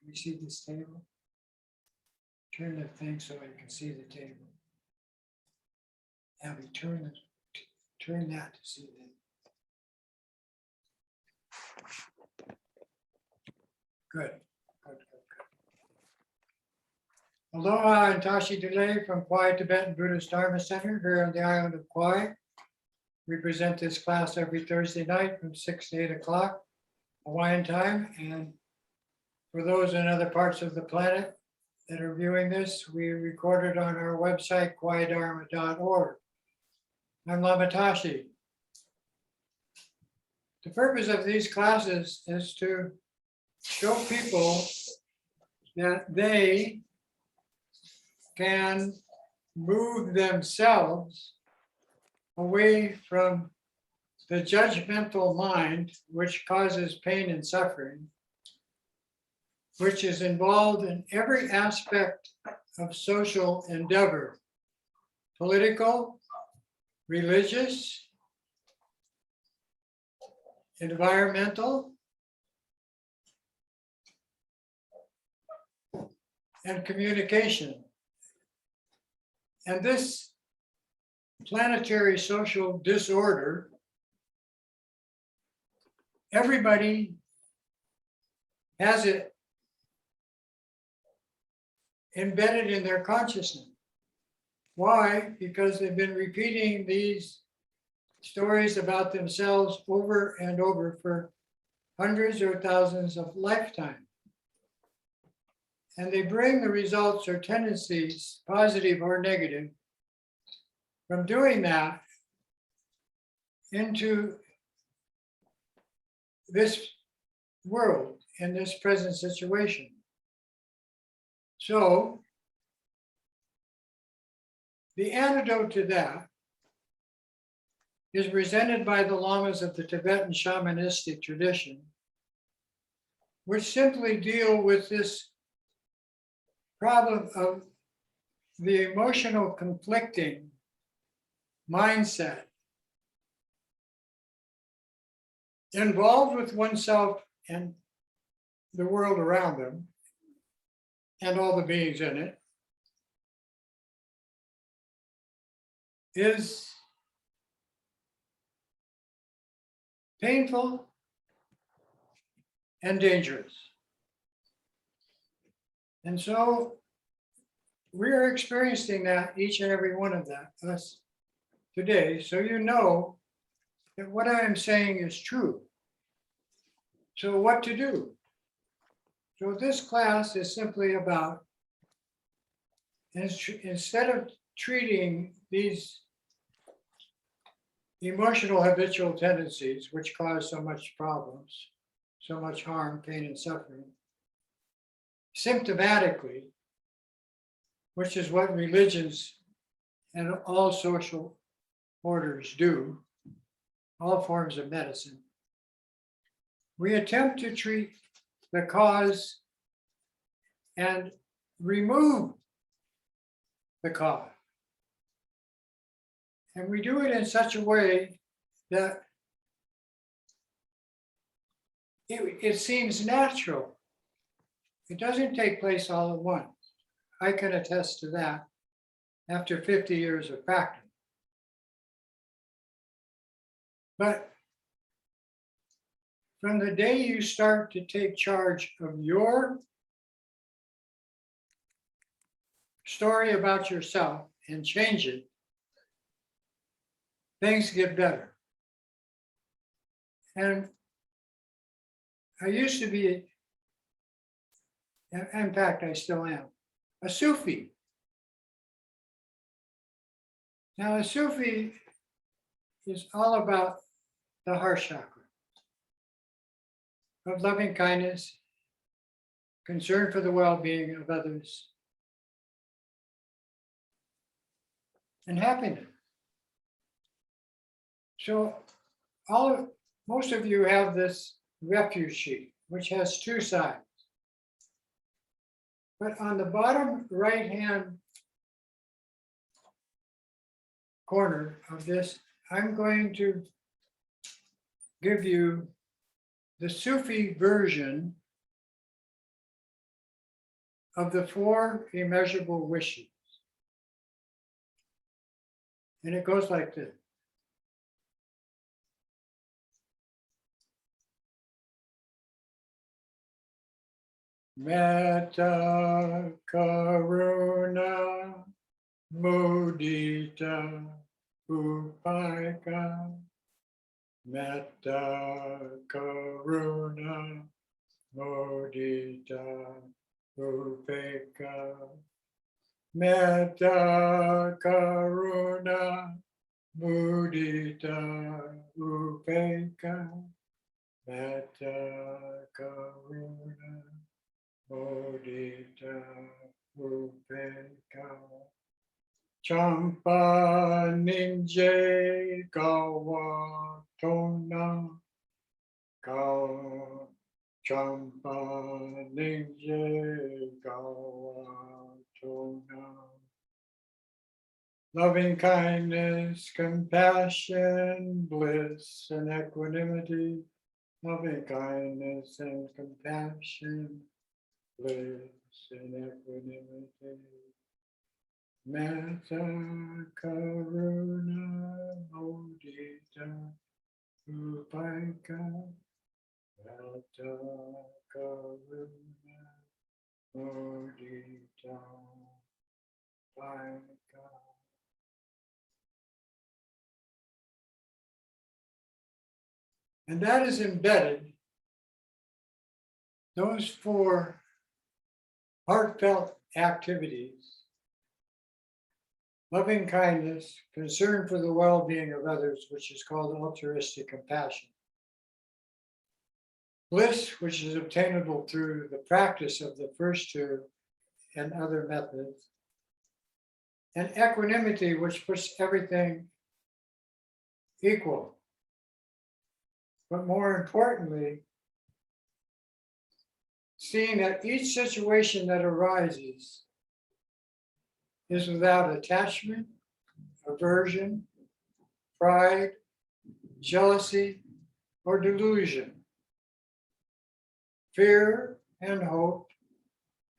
Can you see this table? Turn the thing so you can see the table. Abby, turn that to see that. Good. Aloha and Tashi Delay from Kauai Tibetan Buddhist Dharma Center here on the island of Kauai. We present this class every Thursday night from 6 to 8 o'clock Hawaiian time. And for those in other parts of the planet that are viewing this, we record it on our website, kauaidharma.org. I'm Lama Tashi. The purpose of these classes is to show people that they can move themselves away from the judgmental mind, which causes pain and suffering, which is involved in every aspect of social endeavor, political, religious, environmental, and communication. And this planetary social disorder, everybody has it embedded in their consciousness. Why? Because they've been repeating these stories about themselves over and over for hundreds or thousands of lifetimes. And they bring the results or tendencies, positive or negative, from doing that into this world in this present situation. So the antidote to that is presented by the lamas of the Tibetan shamanistic tradition, which simply deal with this problem of the emotional conflicting mindset involved with oneself and the world around them and all the beings in it is painful and dangerous. And so we're experiencing that, each and every one of us today. So you know that what I am saying is true. So what to do? So this class is simply about, instead of treating these emotional habitual tendencies, which cause so much problems, so much harm, pain, and suffering, symptomatically, which is what religions and all social orders do, all forms of medicine, we attempt to treat the cause and remove the cause. And we do it in such a way that it seems natural. It doesn't take place all at once. I can attest to that after 50 years of practice. But from the day you start to take charge of your story about yourself and change it, things get better. And I used to be, in fact, I still am, a Sufi. Now, a Sufi is all about the heart chakra of loving kindness, concern for the well-being of others, and happiness. So most of you have this refuge sheet, which has two sides. But on the bottom right-hand corner of this, I'm going to give you the Sufi version of the four immeasurable wishes. And it goes like this. Metta, Karuna, Mudita, Upaika. Metta, Karuna, Mudita, Upaika. Metta, Karuna, Mudita, Upaika. Metta, Karuna, Mudita, Upaika. Champa Ninja Gawa Tona Gawa Champa Ninja Gawa Tona. Loving kindness, compassion, bliss, and equanimity. Loving kindness and compassion, bliss, and equanimity. Metta, Karuna, Mudita, Upaika. Metta, Karuna, Mudita, Upaika. And that is embedded, those four heartfelt activities: loving kindness, concern for the well-being of others, which is called altruistic compassion; bliss, which is obtainable through the practice of the first two and other methods; and equanimity, which puts everything equal. But more importantly, seeing that each situation that arises is without attachment, aversion, pride, jealousy, or delusion, fear and hope,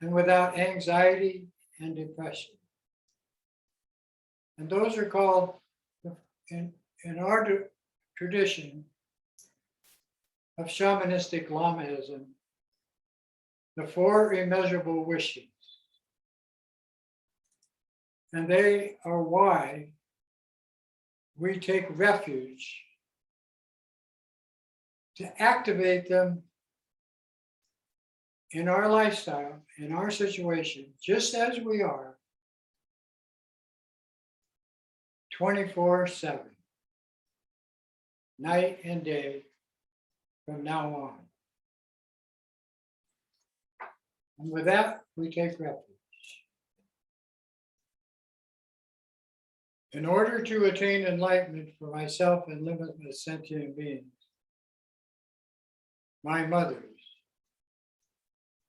and without anxiety and depression. And those are called, in our tradition of shamanistic Lamaism, the four immeasurable wishes. And they are why we take refuge to activate them in our lifestyle, in our situation, just as we are, 24/7, night and day, from now on. And with that, we take refuge. In order to attain enlightenment for myself and limitless sentient beings, my mothers,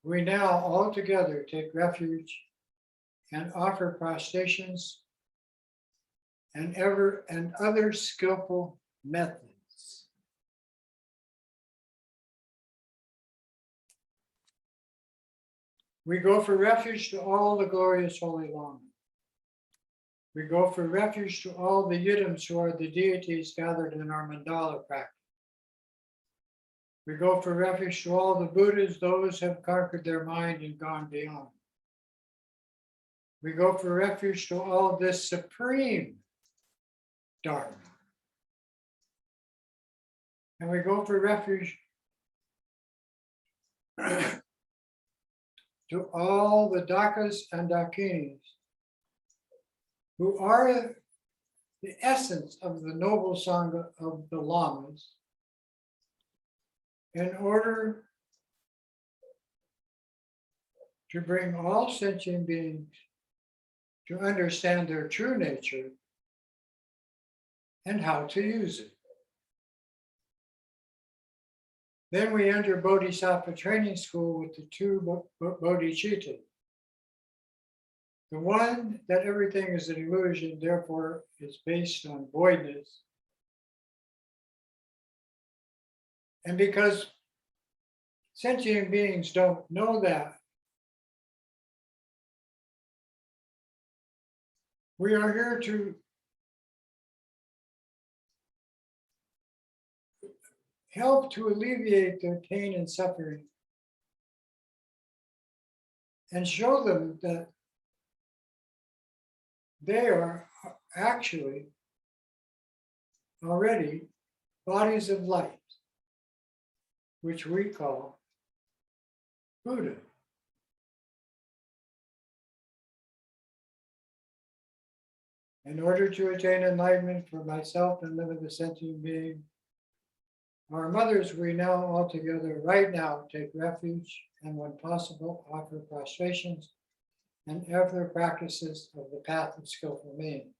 we now all together take refuge and offer prostrations and other skillful methods. We go for refuge to all the glorious holy Lamas. We go for refuge to all the yidams who are the deities gathered in our mandala practice. We go for refuge to all the Buddhas, those who have conquered their mind and gone beyond. We go for refuge to all this supreme Dharma. And we go for refuge to all the Dakas and Dakinis, who are the essence of the noble Sangha of the Lamas, in order to bring all sentient beings to understand their true nature and how to use it. Then we enter Bodhisattva training school with the two bodhicittas. The one that everything is an illusion, therefore is based on voidness. And because sentient beings don't know that, We are here to help to alleviate their pain and suffering and show them that they are actually already bodies of light, which we call Buddha. In order to attain enlightenment for myself and live as a sentient being, our mothers, we now all together right now take refuge and when possible offer prostrations and other practices of the path of skillful being.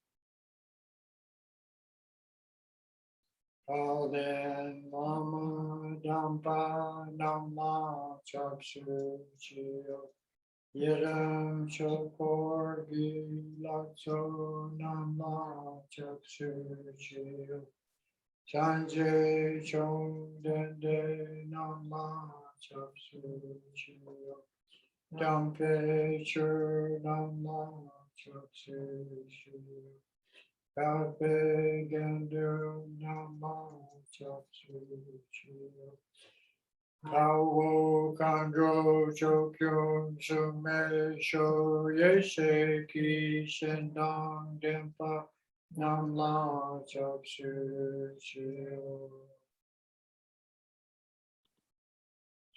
Alden Lama Dampa Nama Chapsu Chio Yedam Chokor Gilakso Nama Chapsu Chio Sanjay Chong Dende Nama Chapsu Chio Dampe Chur Nama Chapsu Chio Kalpe Gandu Nama Chapsu Chio Tawo Kandro Chokyun Sume Sho Yeshe Ki Shendang Dempa Namla Chapsu Chio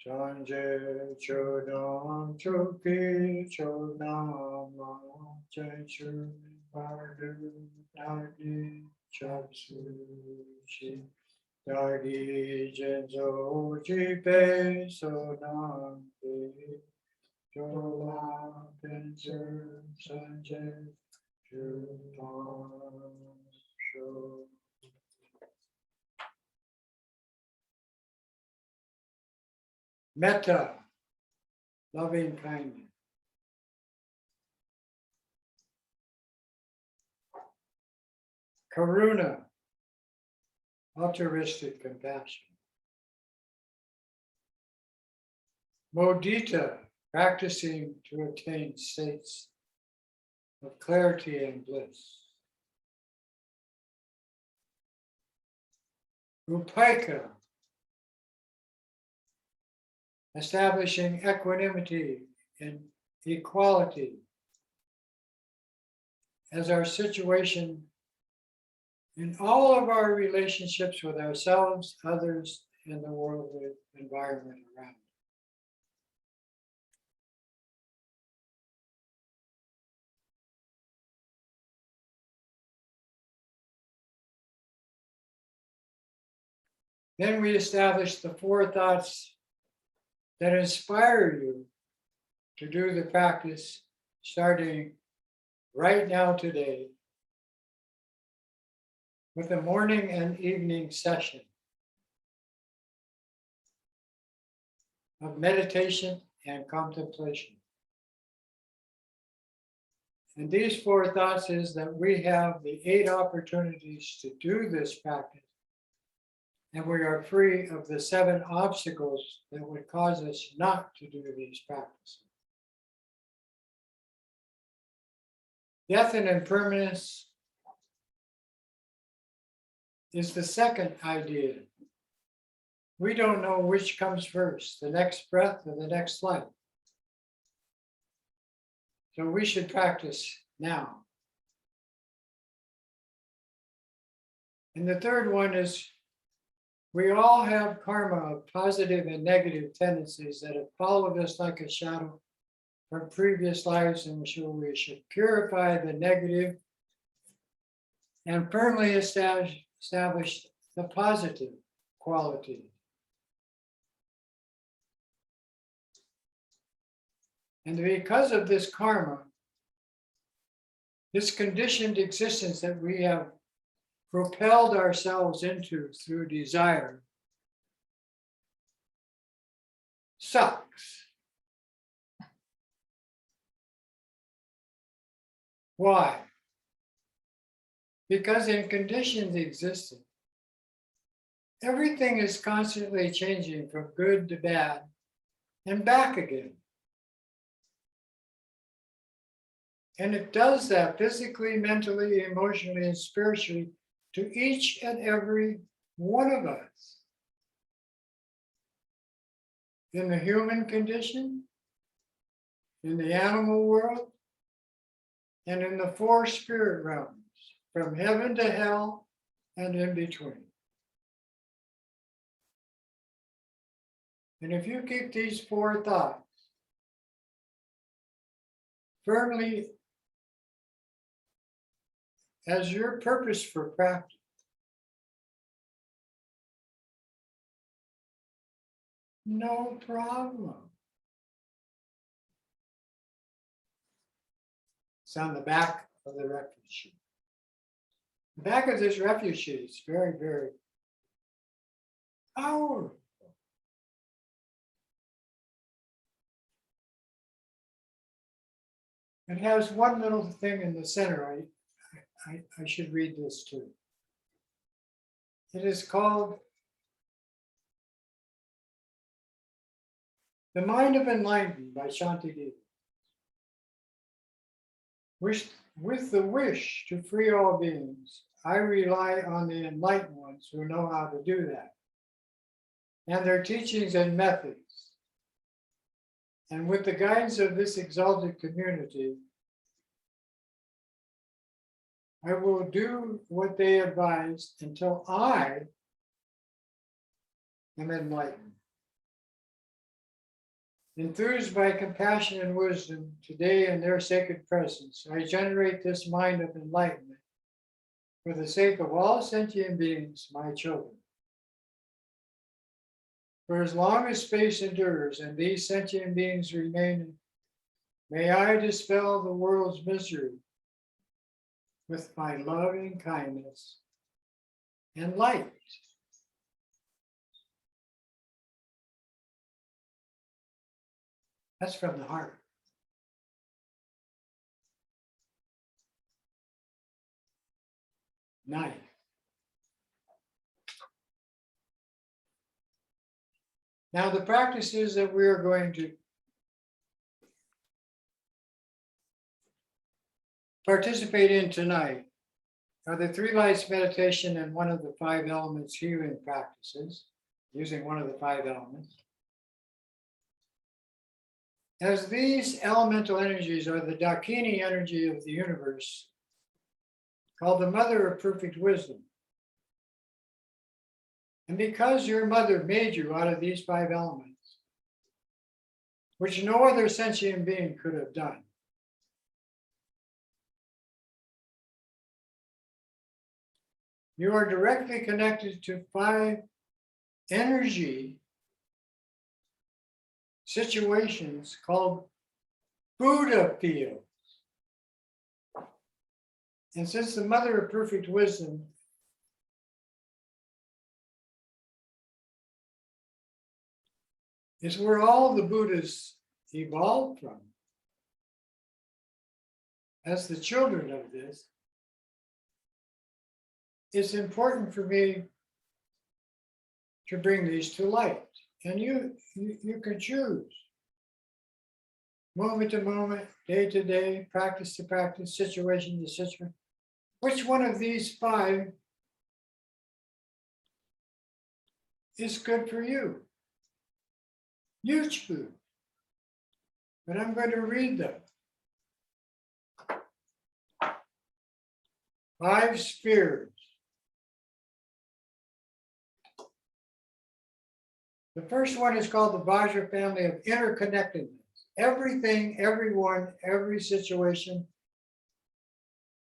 Sanjay Chodam Choki Chodama Chenchu Bardu Dagi Chapsu Chi Dagi Genzo Jipe Sonam Chola Penser Sanjay Chodam Sho. Metta, loving kindness. Karuna, altruistic compassion. Mudita, practicing to attain states of clarity and bliss. Upaika, establishing equanimity and equality as our situation in all of our relationships with ourselves, others, and the world environment around. Then we establish the 4 thoughts that inspire you to do the practice starting right now today with a morning and evening session of meditation and contemplation. And these 4 thoughts is that we have the 8 opportunities to do this practice, and we are free of the 7 obstacles that would cause us not to do these practices. Death and impermanence is the second idea. We don't know which comes first, the next breath or the next life. So we should practice now. And the third one is we all have karma of positive and negative tendencies that have followed us like a shadow from previous lives, and so we should purify the negative and firmly establish the positive quality. And because of this karma, this conditioned existence that we have propelled ourselves into through desire sucks. Why? Because in conditioned existence, everything is constantly changing from good to bad and back again. And it does that physically, mentally, emotionally, and spiritually to each and every one of us. In the human condition, in the animal world, and in the four spirit realms, from heaven to hell and in between. And if you keep these four thoughts firmly as your purpose for practice, no problem. It's on the back of the refuge sheet. The back of this refuge sheet is very, very powerful. It has one little thing in the center. I should read this too. It is called The Mind of Enlightenment by Shanti. With the wish to free all beings, I rely on the enlightened ones who know how to do that, and their teachings and methods. And with the guidance of this exalted community, I will do what they advise until I am enlightened. Enthused by compassion and wisdom, today in their sacred presence, I generate this mind of enlightenment for the sake of all sentient beings, my children. For as long as space endures and these sentient beings remain, may I dispel the world's misery with my loving kindness and light. That's from the heart. Nice. Now, the practices that we are going to participate in tonight are the three lights meditation and one of the five elements healing practices, using one of the five elements. As these elemental energies are the Dakini energy of the universe, called the Mother of Perfect Wisdom. And because your mother made you out of these five elements, which no other sentient being could have done, you are directly connected to five energy situations called Buddha fields. And since the Mother of Perfect Wisdom is where all the Buddhas evolved from, as the children of this, it's important for me to bring these to light. And you can choose moment to moment, day to day, practice to practice, situation to situation. Which one of these five is good for you? You choose. But I'm going to read them. 5 spheres. The first one is called the Vajra family of interconnectedness. Everything, everyone, every situation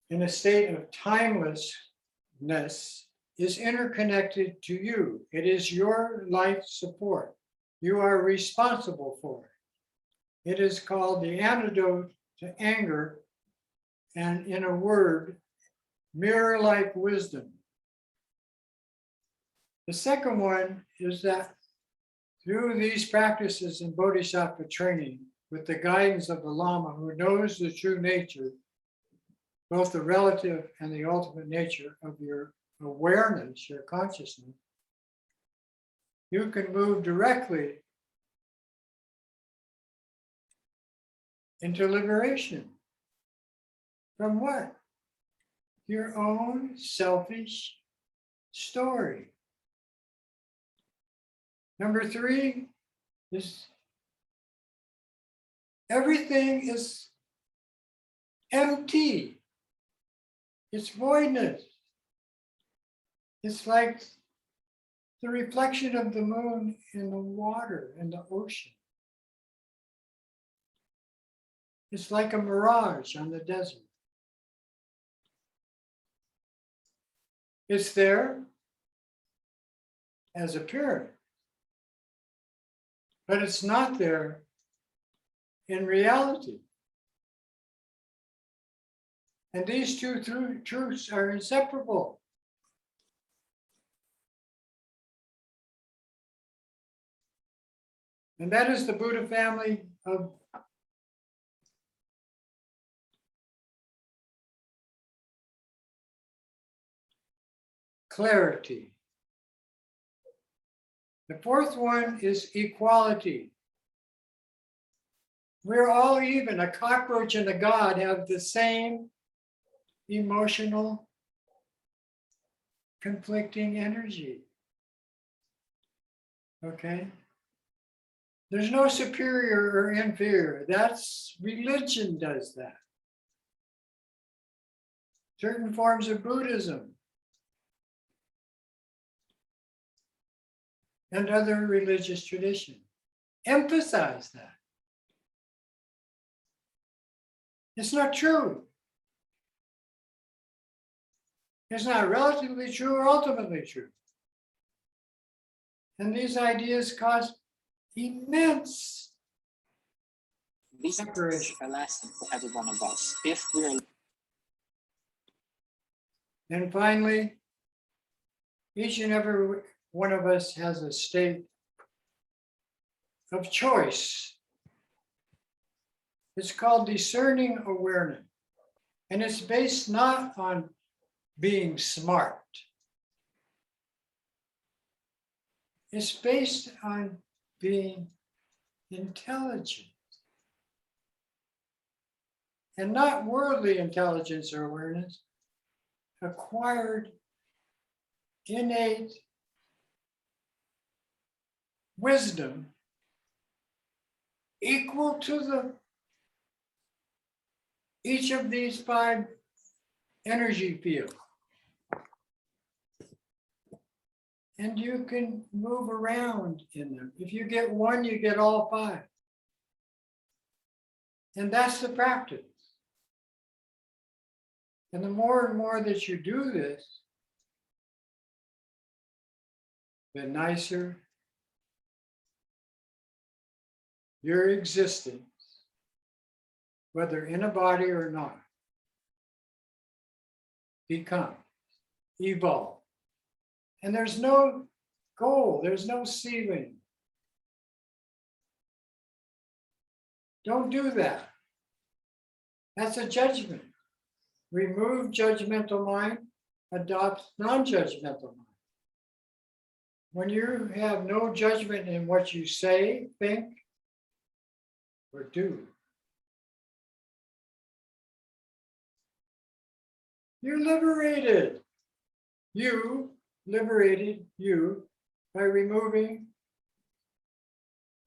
in a state of timelessness is interconnected to you. It is your life support. You are responsible for it. It is called the antidote to anger, and in a word, mirror-like wisdom. The second one is that through these practices in Bodhisattva training, with the guidance of the Lama who knows the true nature, both the relative and the ultimate nature of your awareness, your consciousness, you can move directly into liberation. From what? Your own selfish story. Number 3 is everything is empty. It's voidness. It's like the reflection of the moon in the water, in the ocean. It's like a mirage on the desert. It's there as a pyramid, but it's not there in reality. And these two truths are inseparable. And that is the Buddha family of clarity. The 4th one is equality. We're all even. A cockroach and a god have the same emotional, conflicting energy. Okay? There's no superior or inferior. That's religion does that. Certain forms of Buddhism and other religious traditions emphasize that. It's not true. It's not relatively true or ultimately true. And these ideas cause immense separation. A lesson for every one of us. If we're And finally, each and every one of us has a state of choice. It's called discerning awareness. And it's based not on being smart. It's based on being intelligent. And not worldly intelligence or awareness, acquired innate wisdom equal to each of these 5 energy fields. And you can move around in them. If you get one, you get all 5. And that's the practice. And the more and more that you do this, the nicer your existence, whether in a body or not, become, evolve. And there's no goal, there's no ceiling. Don't do that. That's a judgment. Remove judgmental mind, adopt non-judgmental mind. When you have no judgment in what you say, think, or do, you're liberated. You liberated you by removing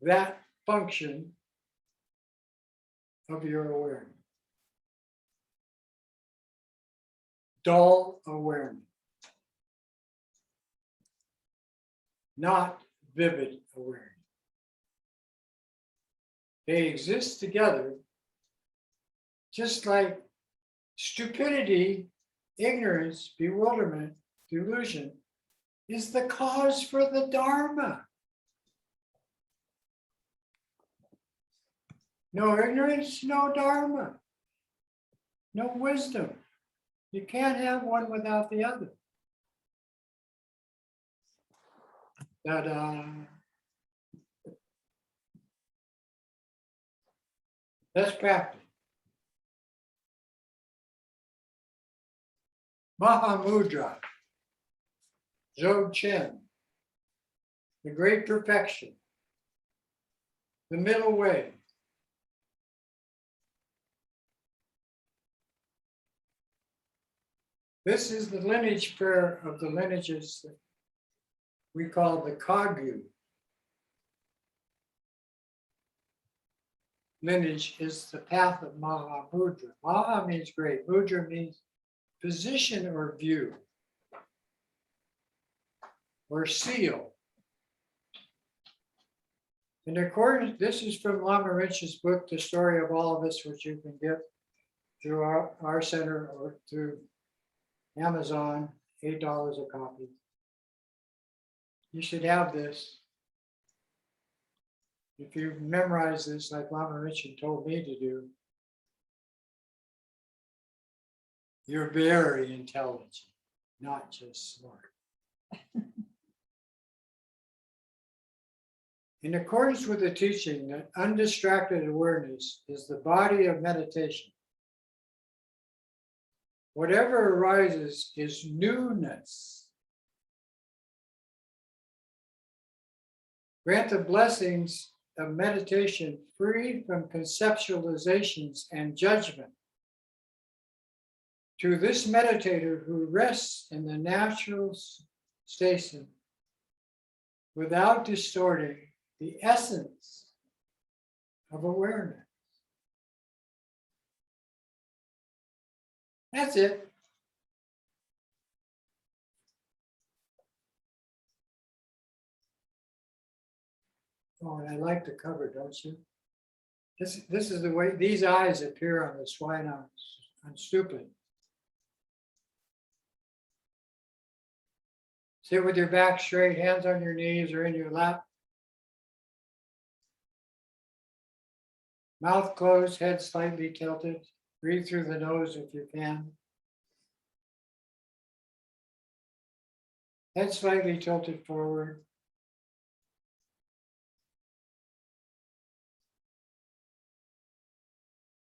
that function of your awareness. Dull awareness, not vivid awareness. They exist together, just like stupidity, ignorance, bewilderment, delusion is the cause for the Dharma. No ignorance, no Dharma, no wisdom. You can't have one without the other. Ta-da. Let's practice. Mahamudra, Dzogchen, the great perfection, the middle way. This is the lineage prayer of the lineages that we call the Kagu. Lineage is the path of Mahamudra. Maha means great. Mudra means position or view or seal. In accordance, this is from Lama Rinpoche's book, The Story of All of Us, which you can get through our center or through Amazon, $8 a copy. You should have this. If you memorize this like Lama Rinpoche told me to do, you're very intelligent, not just smart. In accordance with the teaching that undistracted awareness is the body of meditation, whatever arises is newness. Grant the blessings of meditation free from conceptualizations and judgment to this meditator who rests in the natural station without distorting the essence of awareness. That's it. Oh, and I like the cover, don't you? This is the way these eyes appear on the swine on stupid. Sit with your back straight, hands on your knees or in your lap. Mouth closed, head slightly tilted. Breathe through the nose if you can. Head slightly tilted forward.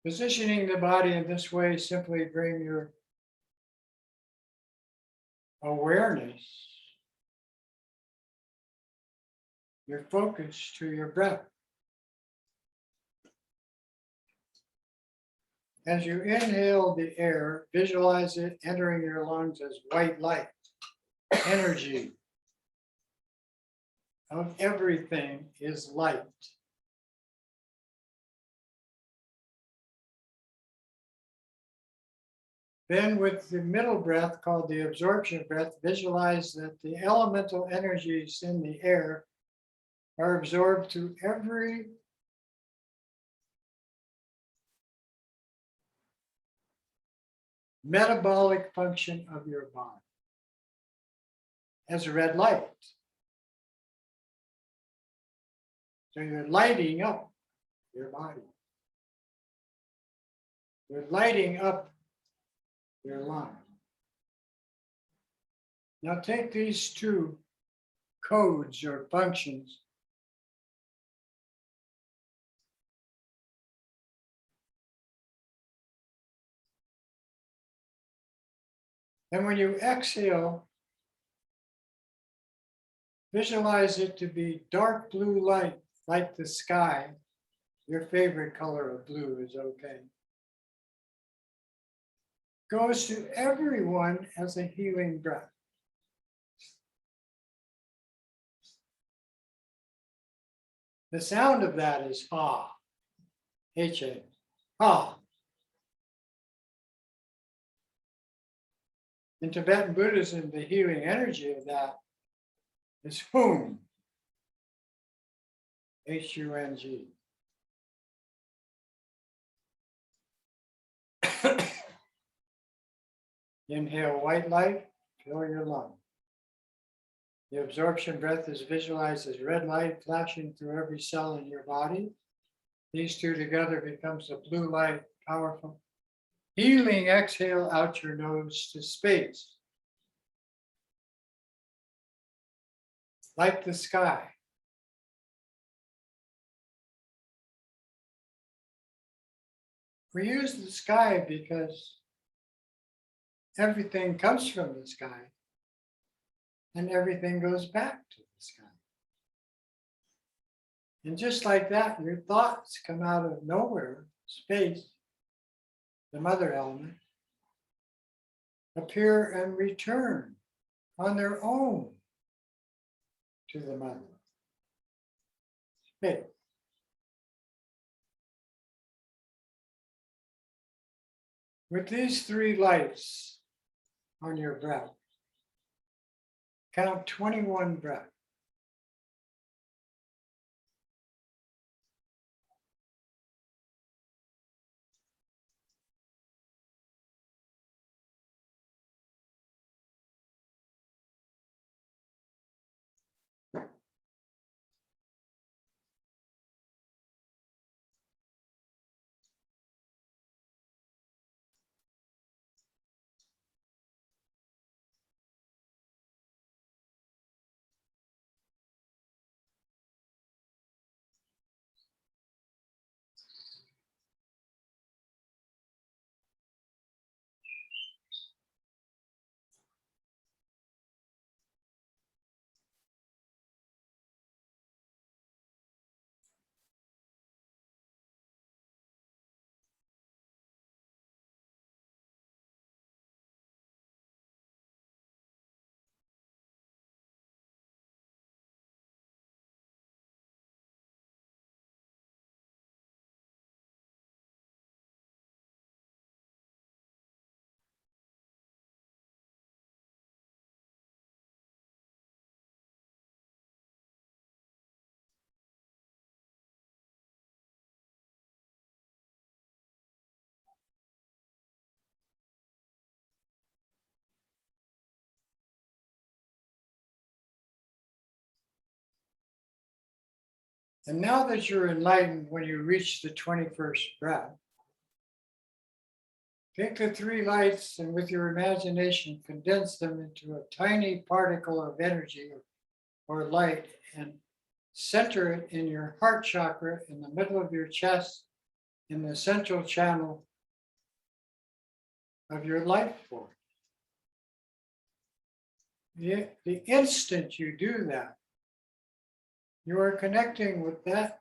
Positioning the body in this way, simply bring your awareness, your focus to your breath. As you inhale the air, visualize it entering your lungs as white light, energy of everything is light. Then with the middle breath, called the absorption breath, visualize that the elemental energies in the air are absorbed to every metabolic function of your body as a red light. So you're lighting up your body. You're lighting up your lung. Now take these two codes or functions and when you exhale, visualize it to be dark blue light, like the sky. Your favorite color of blue is okay. Goes to everyone as a healing breath. The sound of that is ha, H-A, ha. In Tibetan Buddhism, the healing energy of that is hung, H-U-N-G. Inhale white light, fill your lung. The absorption breath is visualized as red light flashing through every cell in your body. These two together becomes a blue light, powerful. Healing exhale out your nose to space. Like the sky. We use the sky because everything comes from the sky and everything goes back to the sky. And just like that, your thoughts come out of nowhere, space, the mother element, appear and return on their own to the mother. Okay. With these three lights on your breath, count 21 breaths. And now that you're enlightened, when you reach the 21st breath, take the three lights and with your imagination, condense them into a tiny particle of energy or light and center it in your heart chakra in the middle of your chest in the central channel of your life force. The instant you do that, you are connecting with that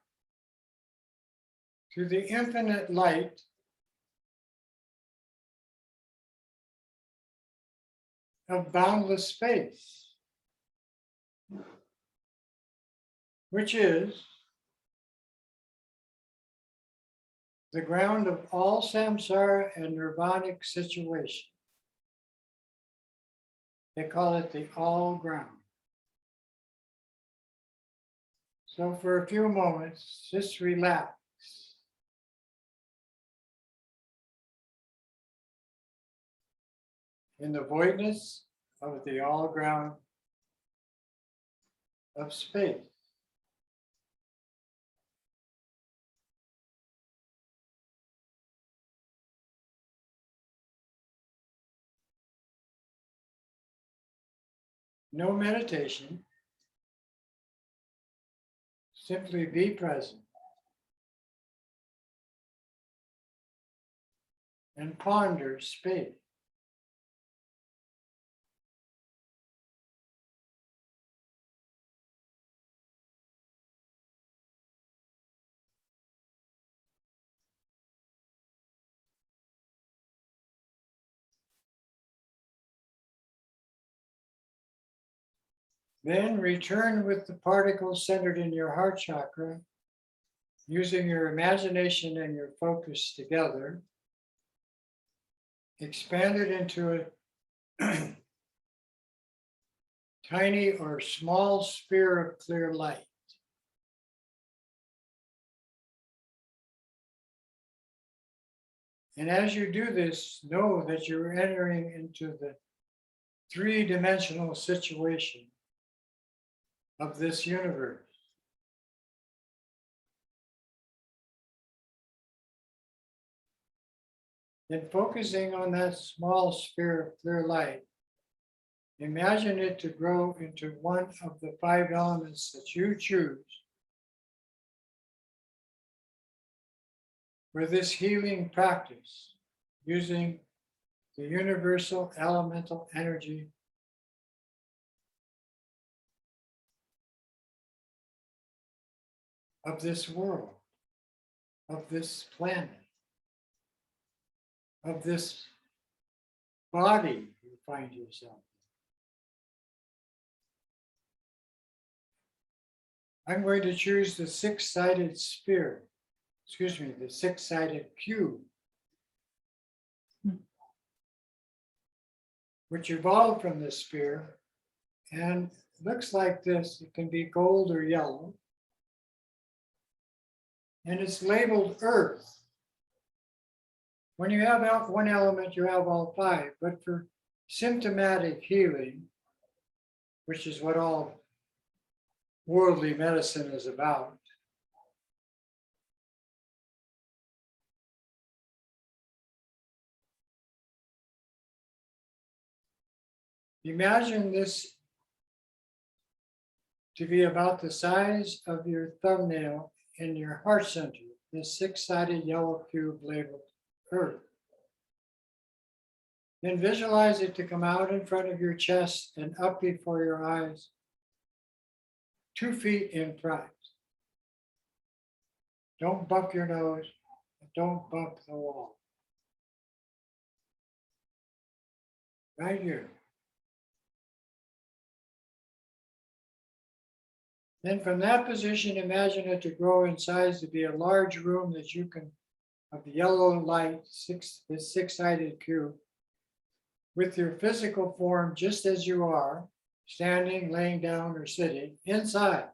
to the infinite light of boundless space, which is the ground of all samsara and nirvanic situation. They call it the all ground. So for a few moments, just relax. In the voidness of the all ground of space. No meditation, simply be present and ponder space. Then return with the particles centered in your heart chakra, using your imagination and your focus together. Expand it into a tiny or small sphere of clear light. And as you do this, know that you're entering into the three-dimensional situation of this universe. Then focusing on that small sphere of clear light, imagine it to grow into one of the five elements that you choose for this healing practice, using the universal elemental energy of this world, of this planet, of this body, find yourself. I'm going to choose the six-sided sphere, the six-sided cube, which evolved from the sphere and looks like this. It can be gold or yellow. And it's labeled Earth. When you have one element, you have all five. But for symptomatic healing, which is what all worldly medicine is about, imagine this to be about the size of your thumbnail in your heart center, this six-sided yellow cube labeled Earth. Then visualize it to come out in front of your chest and up before your eyes, 2 feet in front. Don't bump your nose, don't bump the wall. Right here. Then from that position, imagine it to grow in size to be a large room that you can, of yellow light, the six-sided cube, with your physical form just as you are, standing, laying down, or sitting, inside.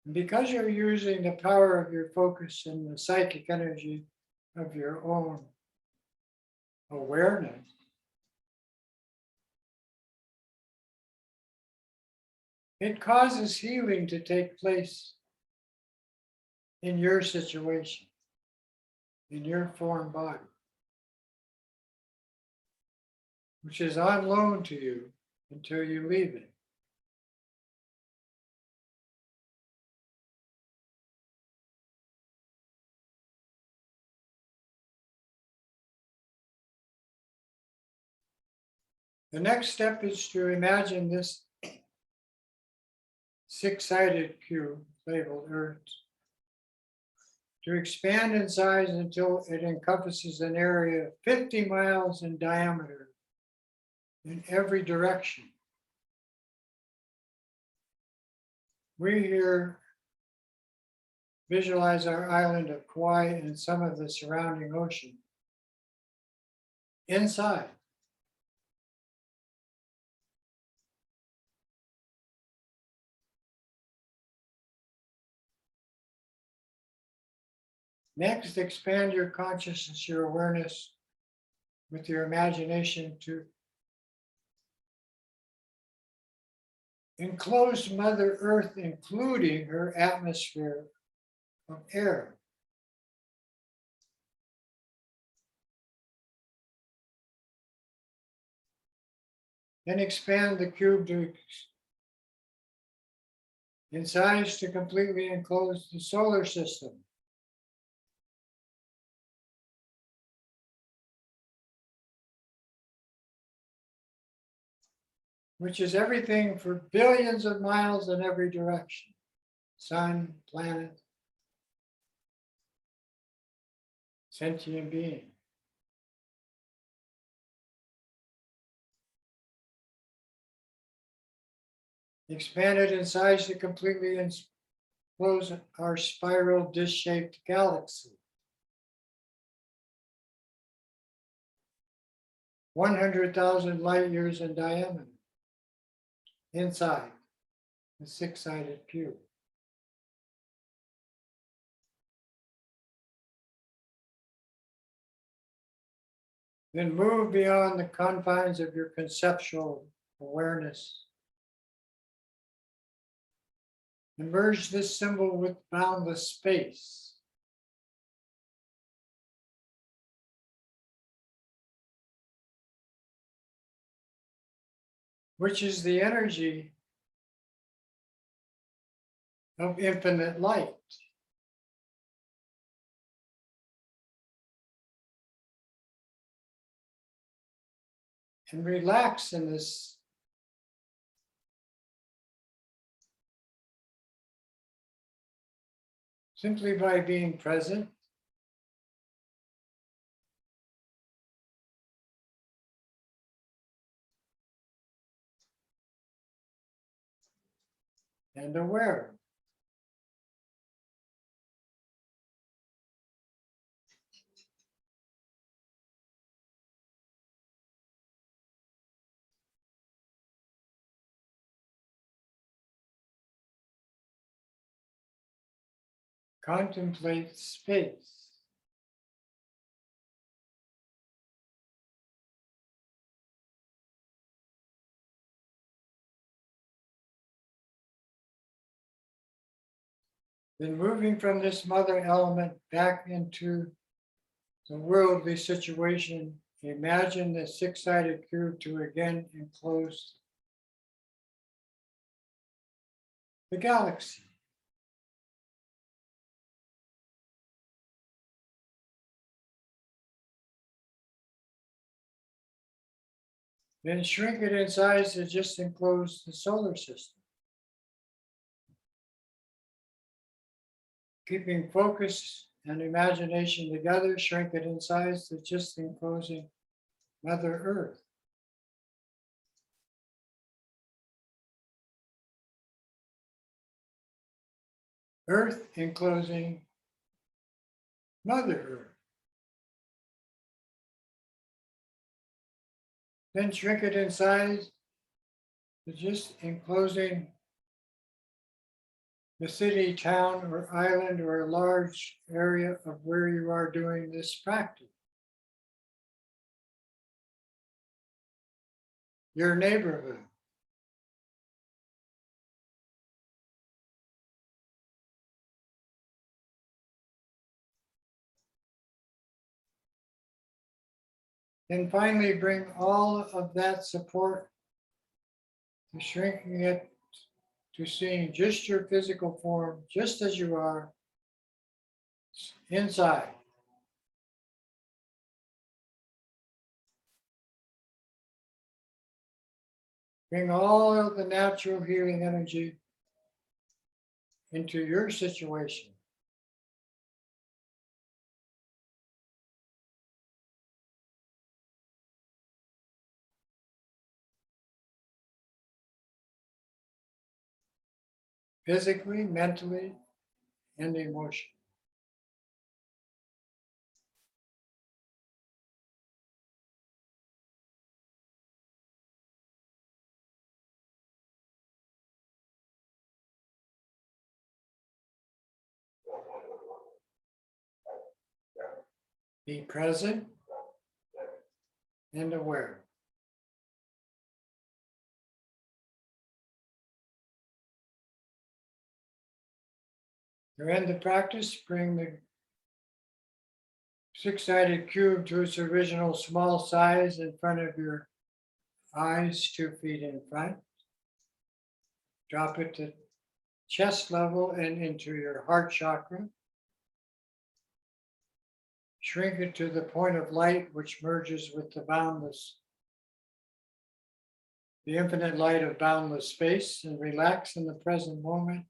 And because you're using the power of your focus and the psychic energy of your own awareness, it causes healing to take place in your situation, in your form body, which is on loan to you until you leave it. The next step is to imagine this six-sided cube labeled Earth to expand in size until it encompasses an area 50 miles in diameter in every direction. We here visualize our island of Kauai and some of the surrounding ocean inside. Next, expand your consciousness, your awareness with your imagination to enclose Mother Earth, including her atmosphere of air. Then expand the cube in size to completely enclose the solar system. Which is everything for billions of miles in every direction. Sun, planet, sentient being. Expanded in size to completely enclose our spiral disc-shaped galaxy. 100,000 light years in diameter. Inside the six-sided cube. Then move beyond the confines of your conceptual awareness. And merge this symbol with boundless space. Which is the energy of infinite light. And relax in this simply by being present. And aware. Contemplate space. Then moving from this mother element back into the worldly situation, imagine the six-sided cube to again enclose the galaxy. Then shrink it in size to just enclose the solar system. Keeping focus and imagination together, shrink it in size to just enclosing Mother Earth. Earth enclosing Mother Earth. Then shrink it in size to just enclosing the city, town, or island, or a large area of where you are doing this practice. Your neighborhood. And finally, bring all of that support to shrinking it to seeing just your physical form, just as you are, inside. Bring all of the natural healing energy into your situation. Physically, mentally, and emotionally. Be present and aware. To end the practice, bring the six-sided cube to its original small size in front of your eyes, 2 feet in front. Drop it to chest level and into your heart chakra. Shrink it to the point of light which merges with the boundless, the infinite light of boundless space, and relax in the present moment.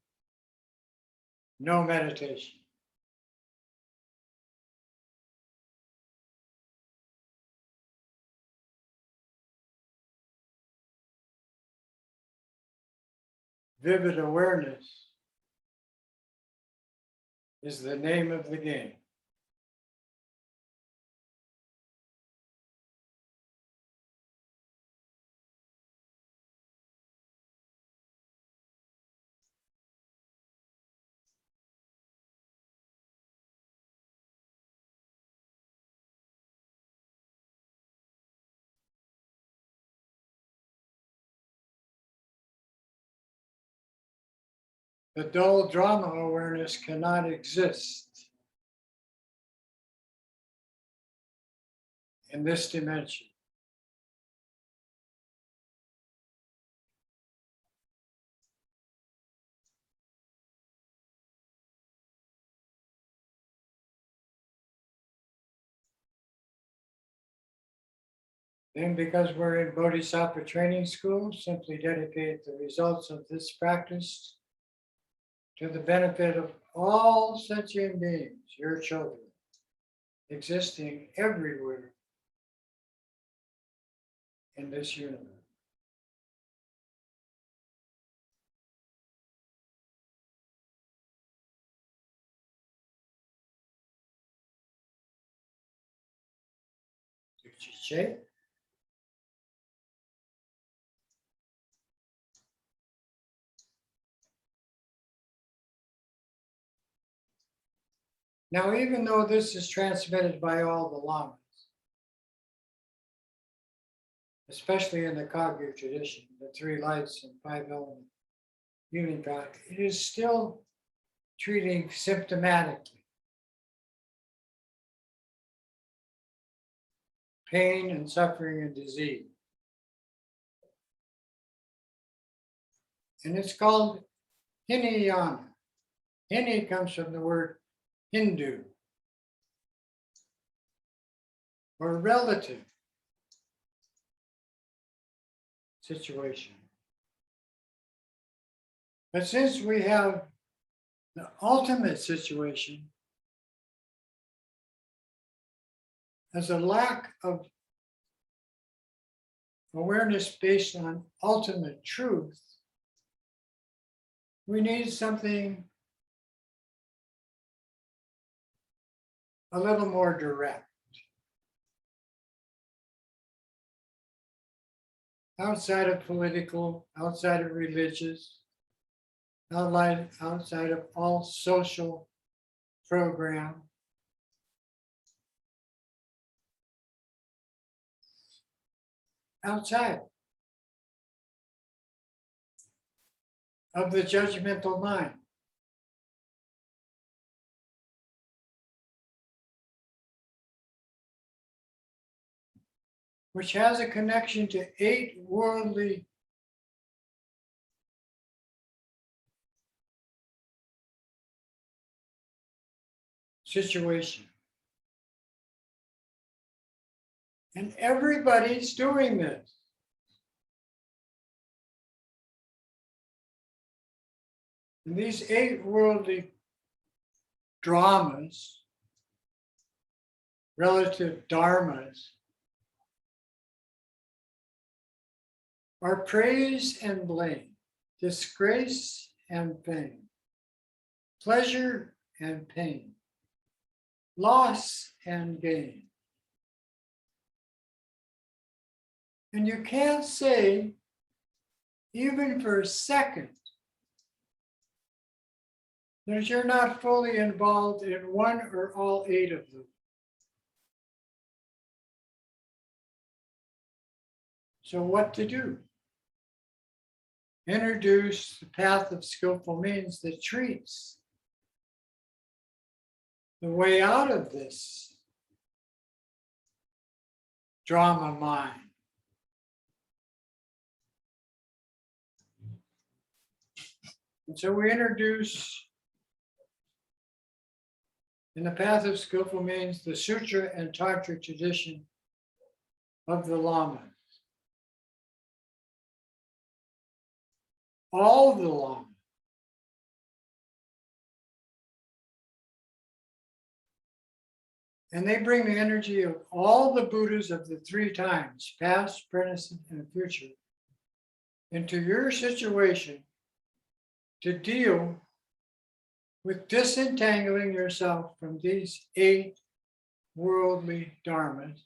No meditation. Vivid awareness is the name of the game. The dull drama awareness cannot exist in this dimension. Then, because we're in Bodhisattva training school, simply dedicate the results of this practice to the benefit of all sentient beings, your children, existing everywhere in this universe. Shape. Now, even though this is transmitted by all the lamas, especially in the Kagyu tradition, the three lights and five element union God, it is still treating symptomatically pain and suffering and disease. And it's called Hinayana. Hini comes from the word Hindu, or relative situation. But since we have the ultimate situation, as a lack of awareness based on ultimate truth, we need something a little more direct. Outside of political, outside of religious, outside of all social program. Outside of the judgmental mind. Which has a connection to 8 worldly situations. And everybody's doing this. And these 8 worldly dramas, relative dharmas, are praise and blame, disgrace and fame, pleasure and pain, loss and gain. And you can't say, even for a second, that you're not fully involved in one or all 8 of them. So what to do? Introduce the path of skillful means that treats the way out of this drama mind. And so we introduce in the path of skillful means the sutra and tantric tradition of the lamas. All the lamas. And they bring the energy of all the Buddhas of the 3 times, past, present, and future, into your situation to deal with disentangling yourself from these 8 worldly dharmas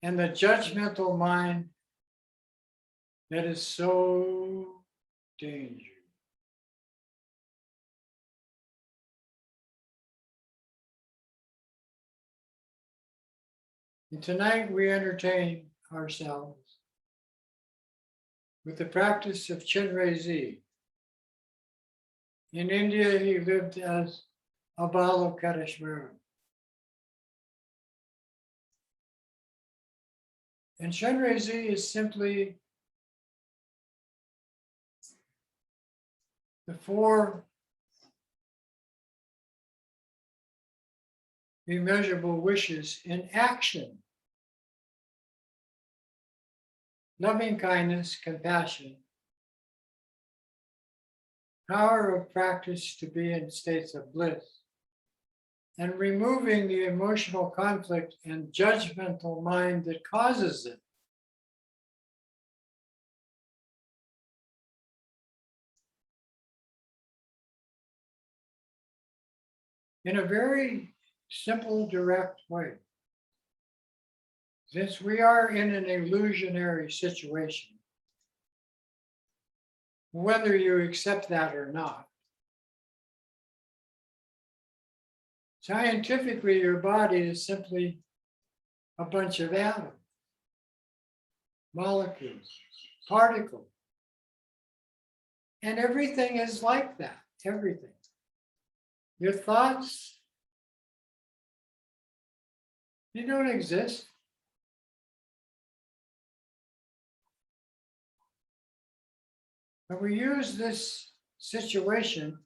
and the judgmental mind that is so dangerous. And tonight we entertain ourselves with the practice of Chenrezig. In India, he lived as Avalokiteshvara. And Chenrezig is simply the 4 immeasurable wishes in action. Loving kindness, compassion, power of practice to be in states of bliss and removing the emotional conflict and judgmental mind that causes it. In a very simple, direct way. Since we are in an illusionary situation, whether you accept that or not, scientifically, your body is simply a bunch of atoms, molecules, particles, and everything is like that, everything. Your thoughts, they don't exist. But we use this situation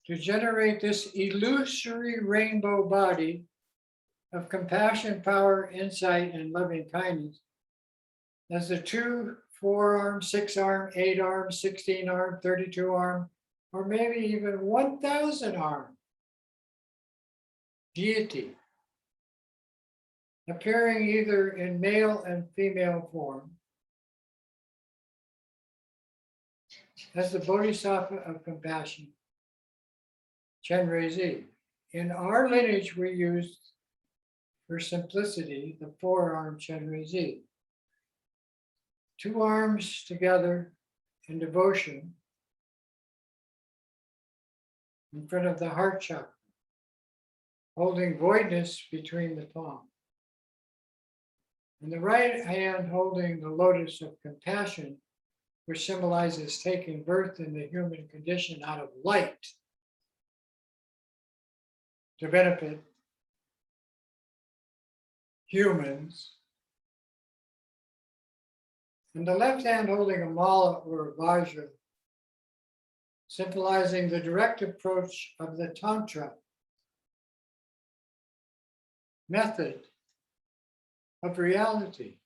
to generate this illusory rainbow body of compassion, power, insight, and loving kindness as the 2, 4-arm, 6-arm, 8-arm, 16-arm, 32-arm, or maybe even 1,000-arm deity, appearing either in male and female form as the Bodhisattva of compassion, Chenrezig. In our lineage, we used, for simplicity, the 4-arm Chenrezig. 2 arms together in devotion in front of the heart chakra, holding voidness between the palms. And the right hand holding the lotus of compassion, which symbolizes taking birth in the human condition out of light to benefit humans. And the left hand holding a mala or a vajra, symbolizing the direct approach of the Tantra method of reality.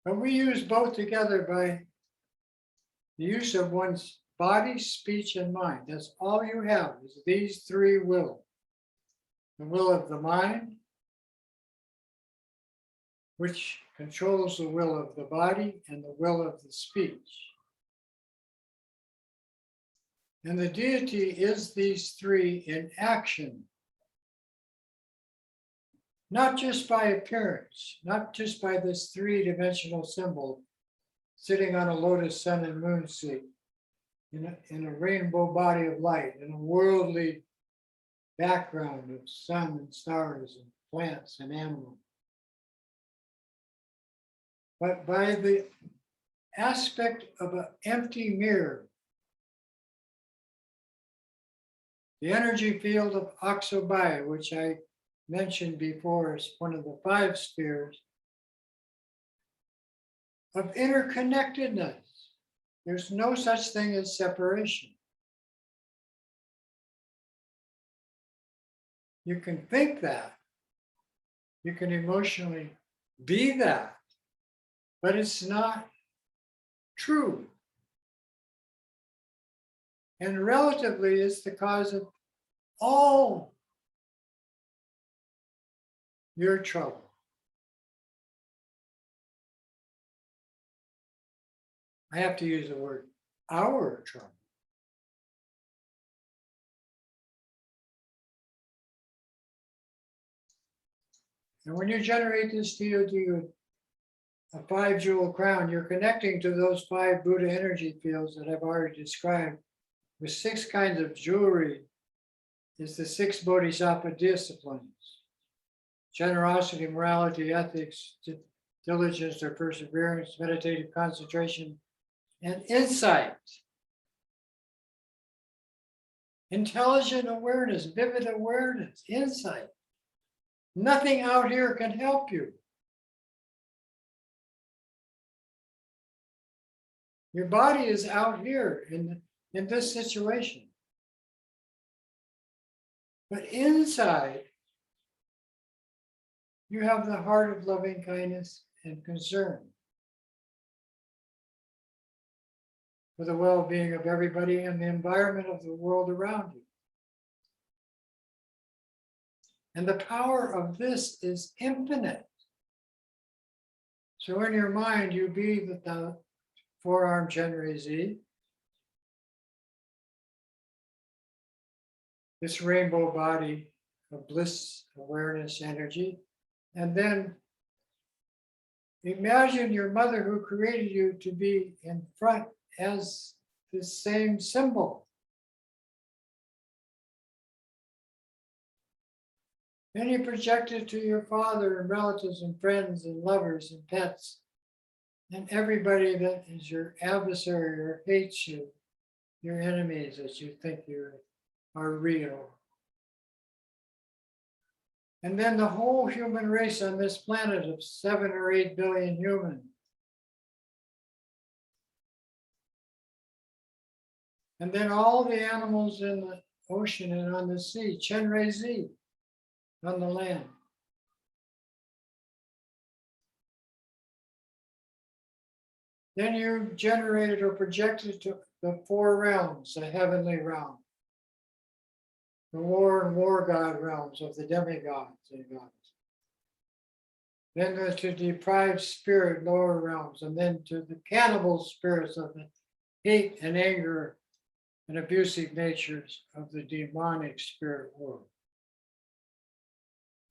But we use both together by the use of one's body, speech, and mind. That's all you have, is these 3 wills. The will of the mind, which controls the will of the body, and the will of the speech. And the deity is these 3 in action. Not just by appearance, not just by this 3-dimensional symbol sitting on a lotus sun and moon seat in a rainbow body of light, in a worldly background of sun and stars and plants and animals. But by the aspect of an empty mirror, the energy field of Aksobhaya, which I mentioned before as one of the 5 spheres of interconnectedness. There's no such thing as separation. You can think that, you can emotionally be that, but it's not true. And relatively, it's the cause of all your trouble. I have to use the word our trouble. And when you generate this TOD with a 5-jewel crown, you're connecting to those 5 Buddha energy fields that I've already described with 6 kinds of jewelry. Is the 6 Bodhisattva disciplines: generosity, morality, ethics, diligence or perseverance, meditative concentration, and insight. Intelligent awareness, vivid awareness, insight. Nothing out here can help you. Your body is out here in this situation. But inside, you have the heart of loving kindness and concern. for the well-being of everybody and the environment of the world around you. And the power of this is infinite. So in your mind, you be with the forearm Chenrezig, this rainbow body of bliss, awareness, energy. And then imagine your mother who created you to be in front as the same symbol. Then you project it to your father and relatives and friends and lovers and pets and everybody that is your adversary or hates you, your enemies that you think are real. And then the whole human race on this planet of 7 or 8 billion humans. And then all the animals in the ocean and on the sea, Chenrezig, on the land. Then you generated or projected to the 4 realms, the heavenly realm, the war and war god realms of the demigods and gods. Then to deprived spirit lower realms, and then to the cannibal spirits of the hate and anger and abusive natures of the demonic spirit world.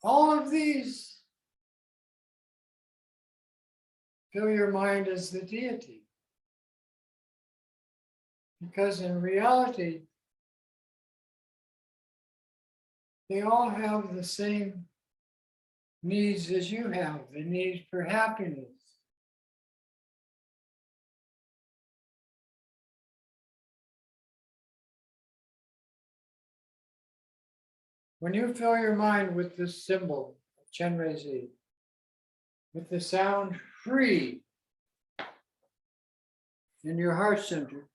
All of these fill your mind as the deity. Because in reality, they all have the same needs as you have, the need for happiness. When you fill your mind with this symbol, Chenrezig, with the sound free in your heart center,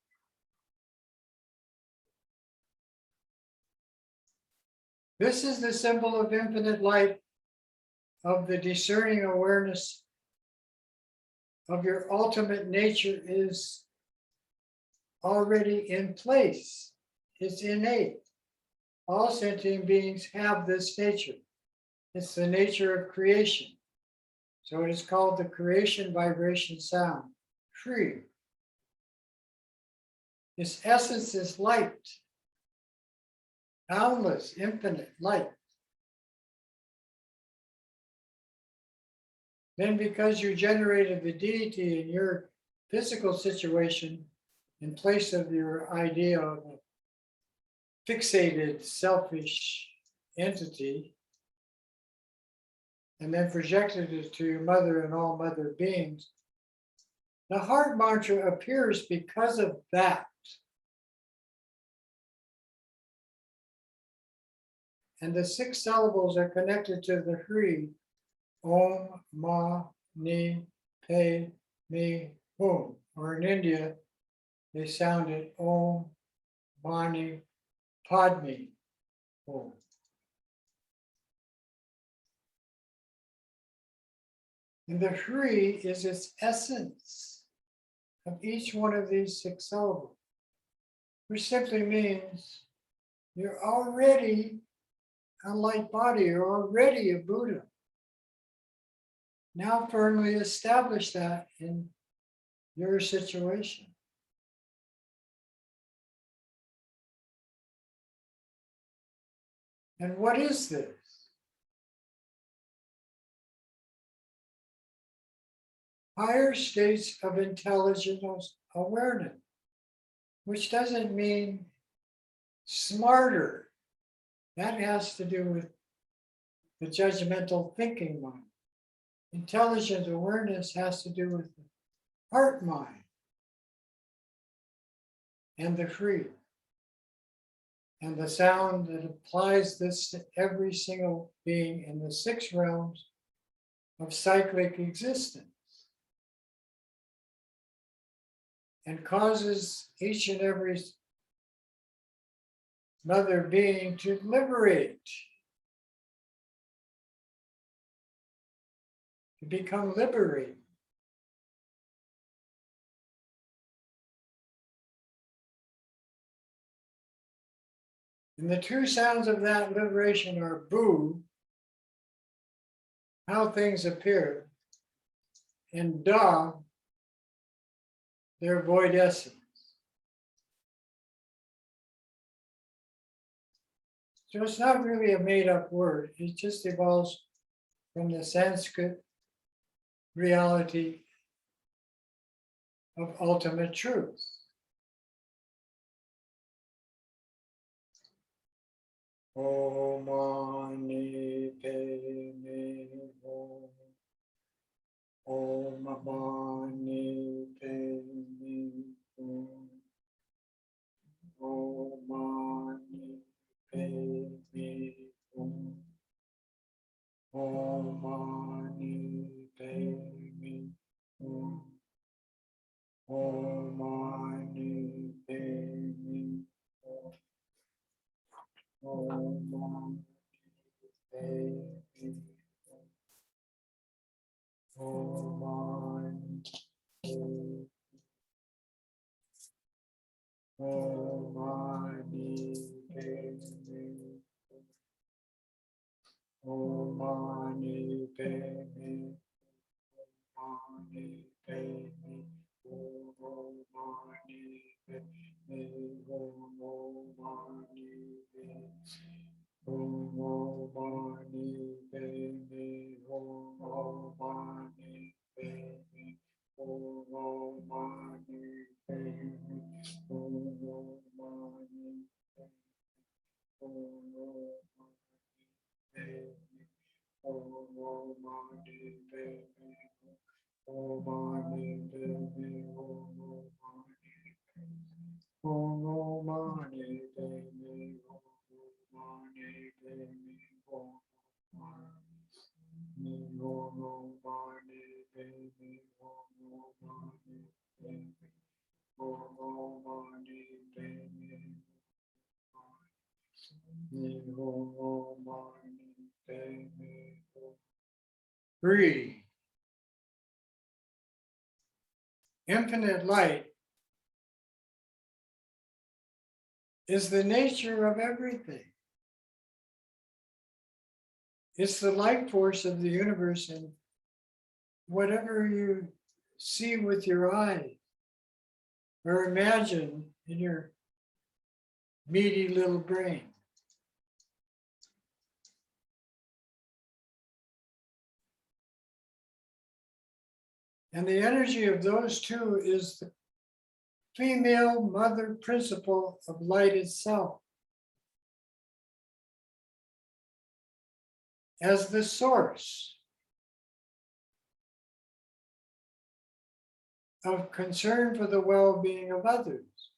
this is the symbol of infinite light, of the discerning awareness of your ultimate nature is already in place. It's innate. All sentient beings have this nature. It's the nature of creation. So it is called the creation vibration sound, free. Its essence is light, boundless, infinite light. Then because you generated the deity in your physical situation in place of your idea of a fixated, selfish entity, and then projected it to your mother and all mother beings, the heart mantra appears because of that. And the 6 syllables are connected to the Hri, Om, Ma, Ni, Pe, Mi, Hum. Or in India, they sounded Om, Mani, Padme, Hum. And the Hri is its essence of each one of these 6 syllables, which simply means you're already a light body, you're already a Buddha. Now firmly establish that in your situation. And what is this? Higher states of intelligent awareness, which doesn't mean smarter. That has to do with the judgmental thinking mind. Intelligent awareness has to do with the heart mind and the free. And the sound that applies this to every single being in the 6 realms of cyclic existence. And causes each and every mother being to liberate, to become liberated. And the two sounds of that liberation are Bu, how things appear, and Da, their void essence. So it's not really a made-up word. It just evolves from the Sanskrit reality of ultimate truth. Om Mani Padme Hum. Om Mani Padme Hum. Om Mani Padme Hum. Om Mani Padme Hum. Om Mani Padme Hum. Om Mani Padme Hum. Om Mani Padme Om Mani Padme Om Mani Padme Mani Padme Om Mani Padme Om Mani Padme Om Mani Padme Om Mani Padme Om Mani Breathe. Infinite light is the nature of everything. It's the life force of the universe, and whatever you see with your eyes or imagine in your meaty little brain. And the energy of those two is the female mother principle of light itself. As the source of concern for the well-being of others,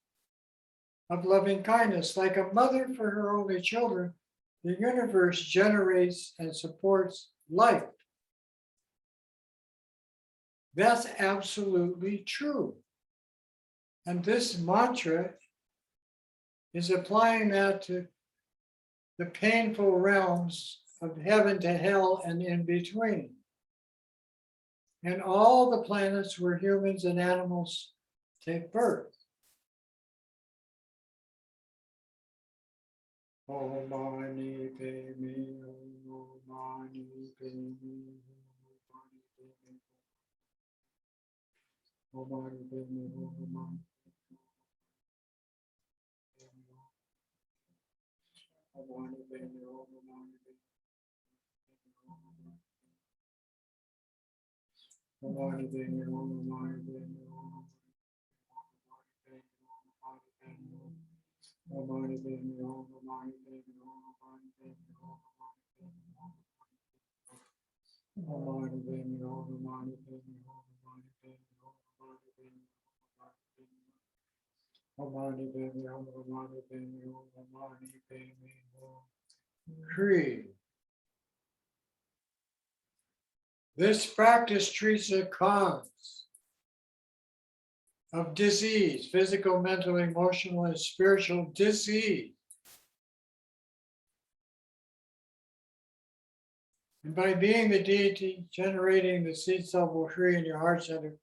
of loving kindness, like a mother for her only children, the universe generates and supports life. That's absolutely true. And this mantra is applying that to the painful realms of heaven to hell and in between. And all the planets where humans and animals take birth. Om Mani Padme Hum, Om Mani Padme Hum, Om Mani Padme Hum, Om Mani Creed. This practice treats the cause of disease, physical, mental, emotional, and spiritual disease. And by being the deity, generating the seed cell tree in your heart center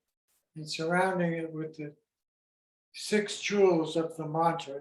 and surrounding it with the 6 jewels of the mantra,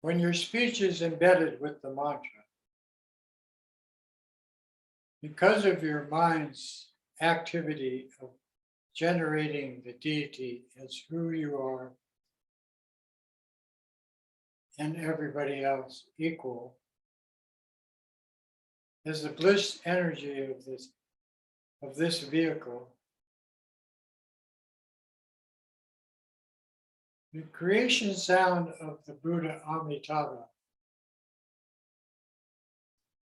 When your speech is embedded with the mantra, because of your mind's activity of generating the deity as who you are and everybody else equal, as the bliss energy of this vehicle, the creation sound of the Buddha Amitabha,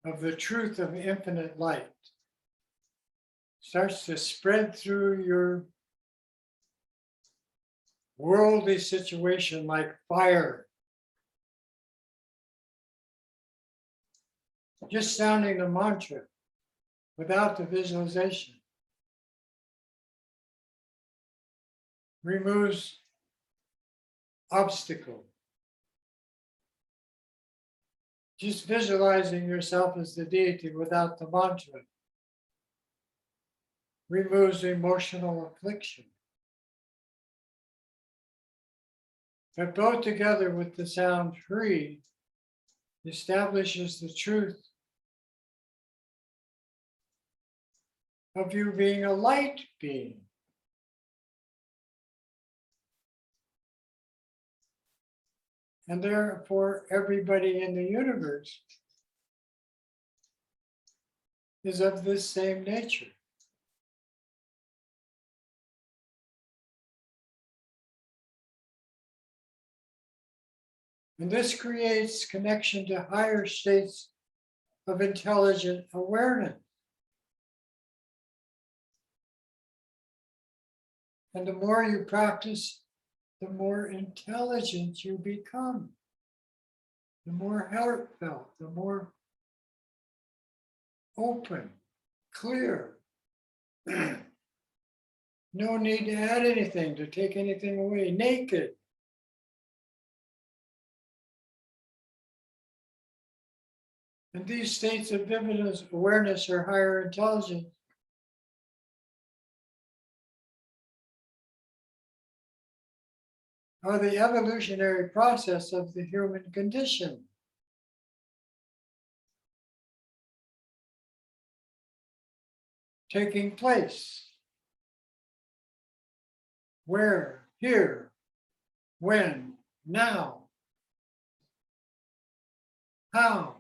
of the truth of infinite light, starts to spread through your worldly situation like fire. Just sounding the mantra without the visualization removes obstacle. Just visualizing yourself as the deity without the mantra removes emotional affliction. But both together with the sound free establishes the truth of you being a light being. And therefore, everybody in the universe is of this same nature. And this creates connection to higher states of intelligent awareness. And the more you practice, the more intelligent you become, the more heartfelt, the more open, clear. No need to add anything, to take anything away, naked. And these states of vivid awareness or higher intelligence are the evolutionary process of the human condition. Taking place. Where, here, when, now. How?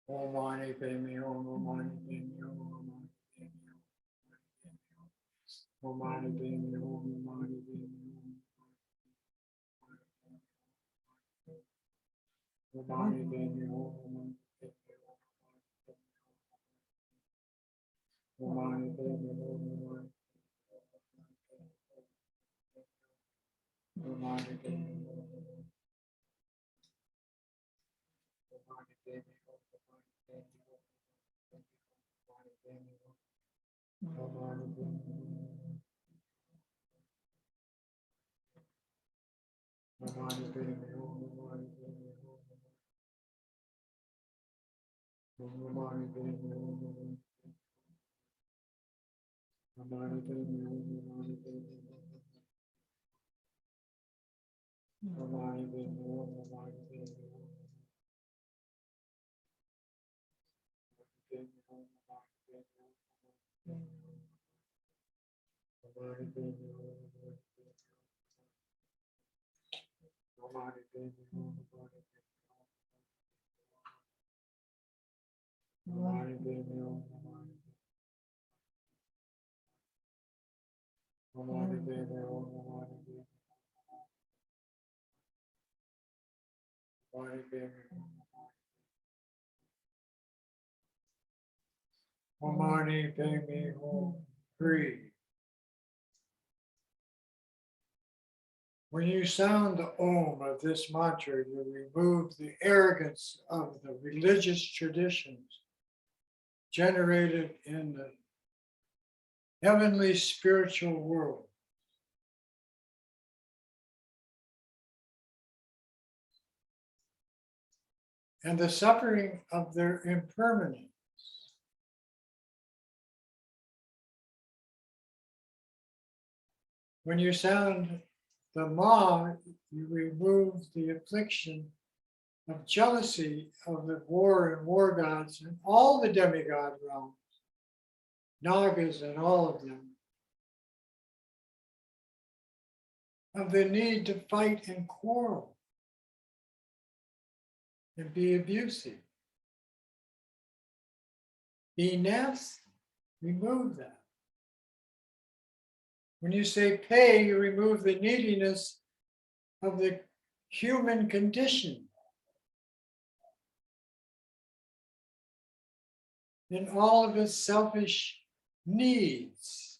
Om Mani Padme Hum, Om Mani Padme Hum, Om Mani Padme Hum, Om Mani Padme Hum, Om Mani Padme Hum, Om Mani Padme Hum, Om Mani Padme Hum. Om Mani Padme Hum, free. When you sound the Om of this mantra, you remove the arrogance of the religious traditions generated in the heavenly spiritual world. And the suffering of their impermanence. When you sound the Ma, you remove the affliction of jealousy of the war and war gods and all the demigod realms, Nagas and all of them, of the need to fight and quarrel and be abusive. Be nasty, remove that. When you say pay, you remove the neediness of the human condition. In all of its selfish needs.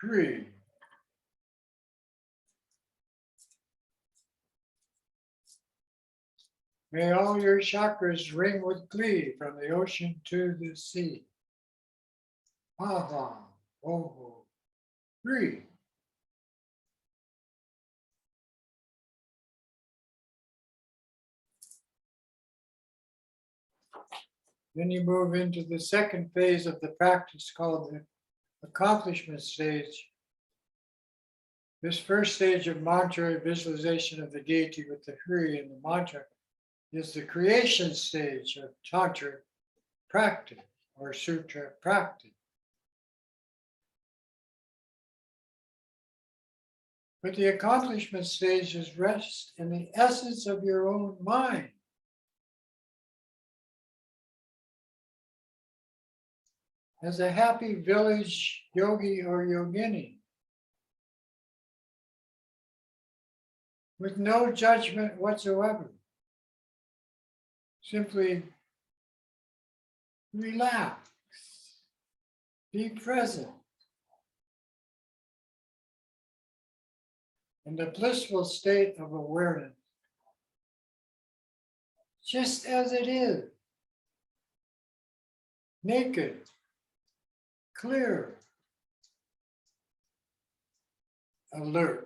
Three. May all your chakras ring with glee from the ocean to the sea. Ha ha, ho ho, breathe. Then you move into the second phase of the practice called the accomplishment stage. This first stage of mantra visualization of the deity with the Hri and the mantra is the creation stage of Tantra practice or Sutra practice. But the accomplishment stage is rest in the essence of your own mind. As a happy village yogi or yogini, with no judgment whatsoever. Simply relax, be present. In the blissful state of awareness, just as it is, naked, clear, alert.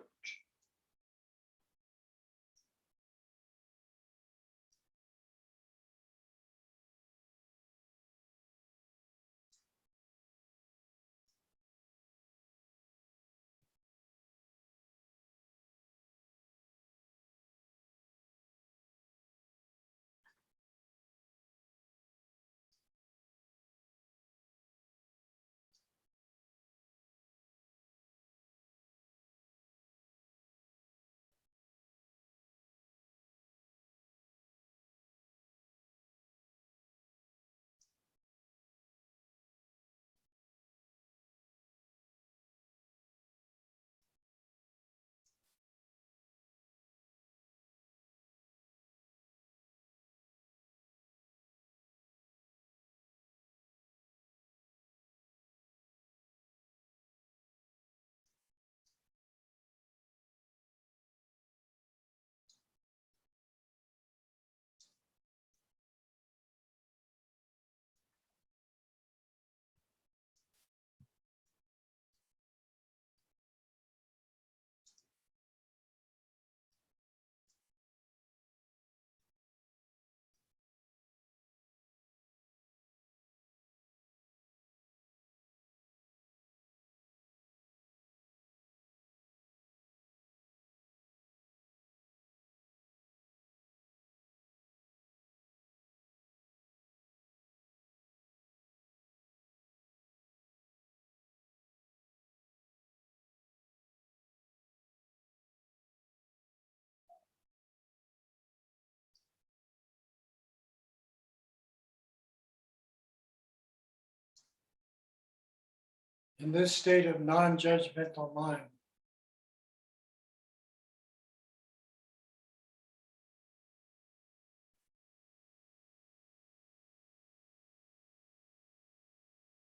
In this state of non-judgmental mind,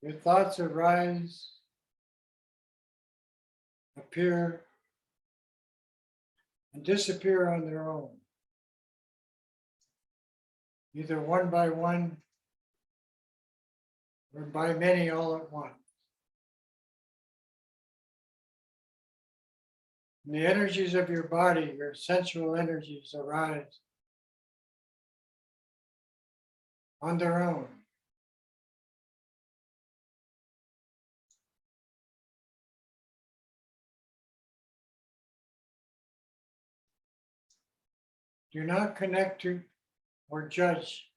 your thoughts arise, appear, and disappear on their own, either one by one or by many all at once. And the energies of your body, your sensual energies, arise on their own. Do not connect to or judge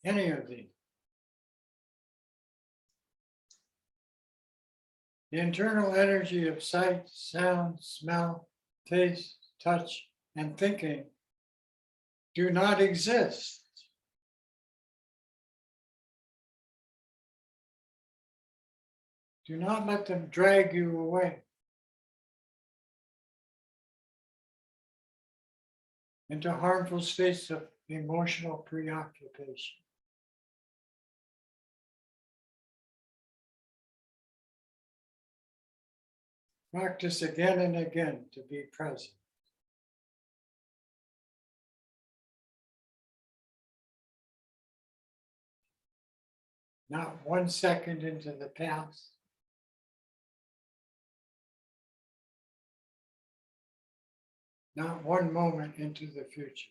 any of these. The internal energy of sight, sound, smell, taste, touch, and thinking do not exist. Do not let them drag you away into harmful states of emotional preoccupation. Practice again and again to be present. not 1 second into the past, not 1 moment into the future.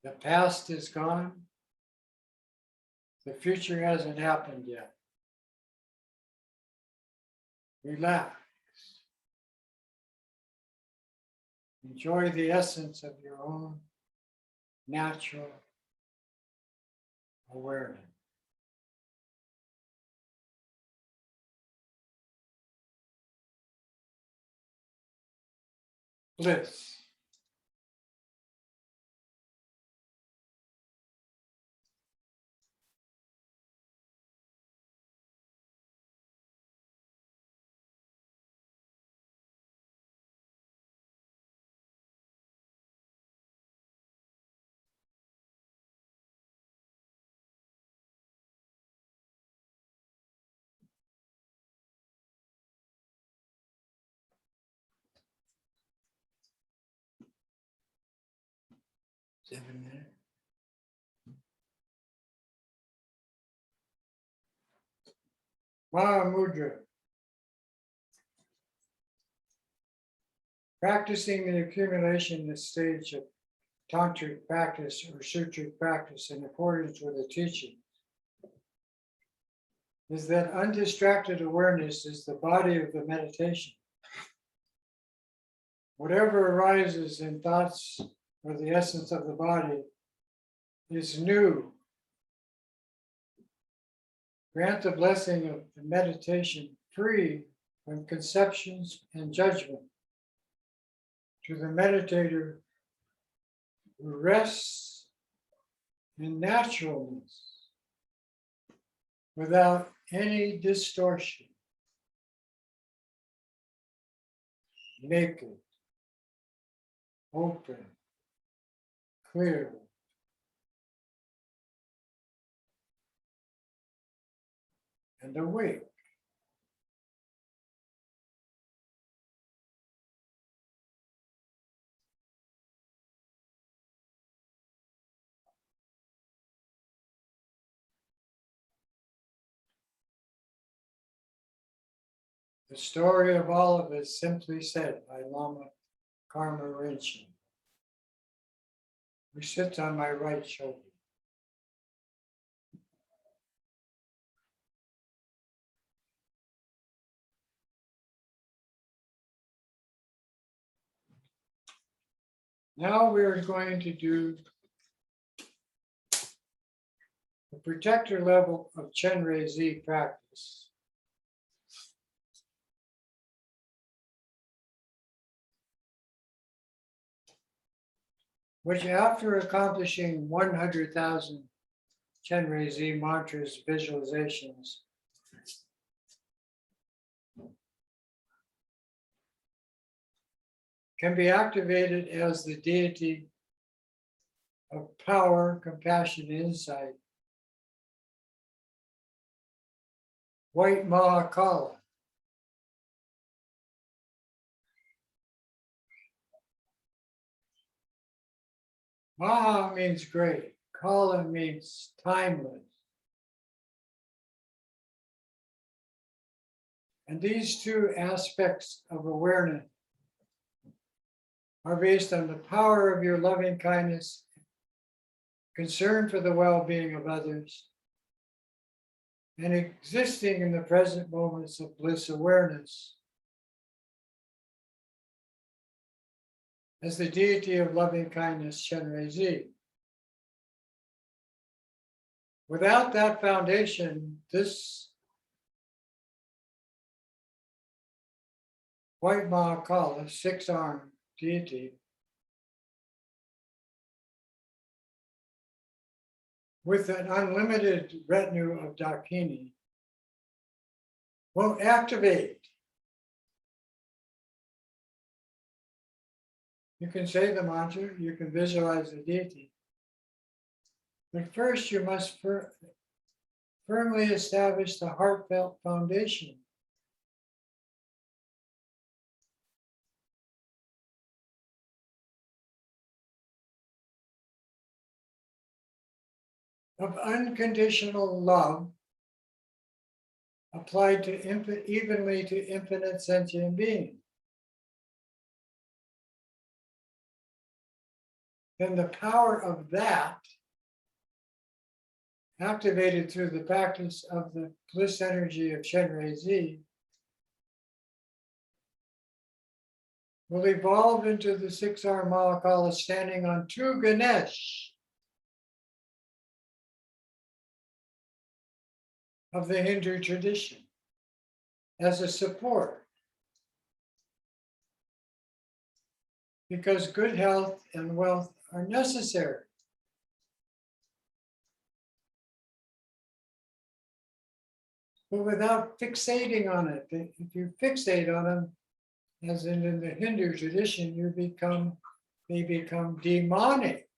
The past is gone. The future hasn't happened yet. Relax. Enjoy the essence of your own natural awareness. Bliss. Seven minutes. Mahamudra. Practicing the accumulation stage of tantric practice or sutric practice in accordance with the teaching is that undistracted awareness is the body of the meditation. Whatever arises in thoughts or the essence of the body is new. Grant the blessing of the meditation free from conceptions and judgment to the meditator who rests in naturalness without any distortion, naked, open, clear, and awake. The story of all of it simply said by Lama Karma Rinpoche, who sits on my right shoulder. Now we're going to do the protector level of Chenrei Z practice. Which after accomplishing 100,000 Chenrei Z mantras visualizations, can be activated as the deity of power, compassion, and insight, White Mahakala. Maha means great, Kala means timeless. And these two aspects of awareness are based on the power of your loving kindness, concern for the well-being of others, and existing in the present moments of bliss awareness as the deity of loving kindness, Chenrei Z. Without that foundation, this white Mahakala, six-armed deity, with an unlimited retinue of Dakini, will activate. You can say the mantra, you can visualize the deity. But first, you must firmly establish the heartfelt foundation. Of unconditional love applied to evenly to infinite sentient beings. Then the power of that, activated through the practice of the bliss energy of Shenrei Z, will evolve into the six-armed Mahakala standing on two Ganesh of the Hindu tradition as a support. Because good health and wealth are necessary. But without fixating on it, if you fixate on them, as in the Hindu tradition, they become demonic.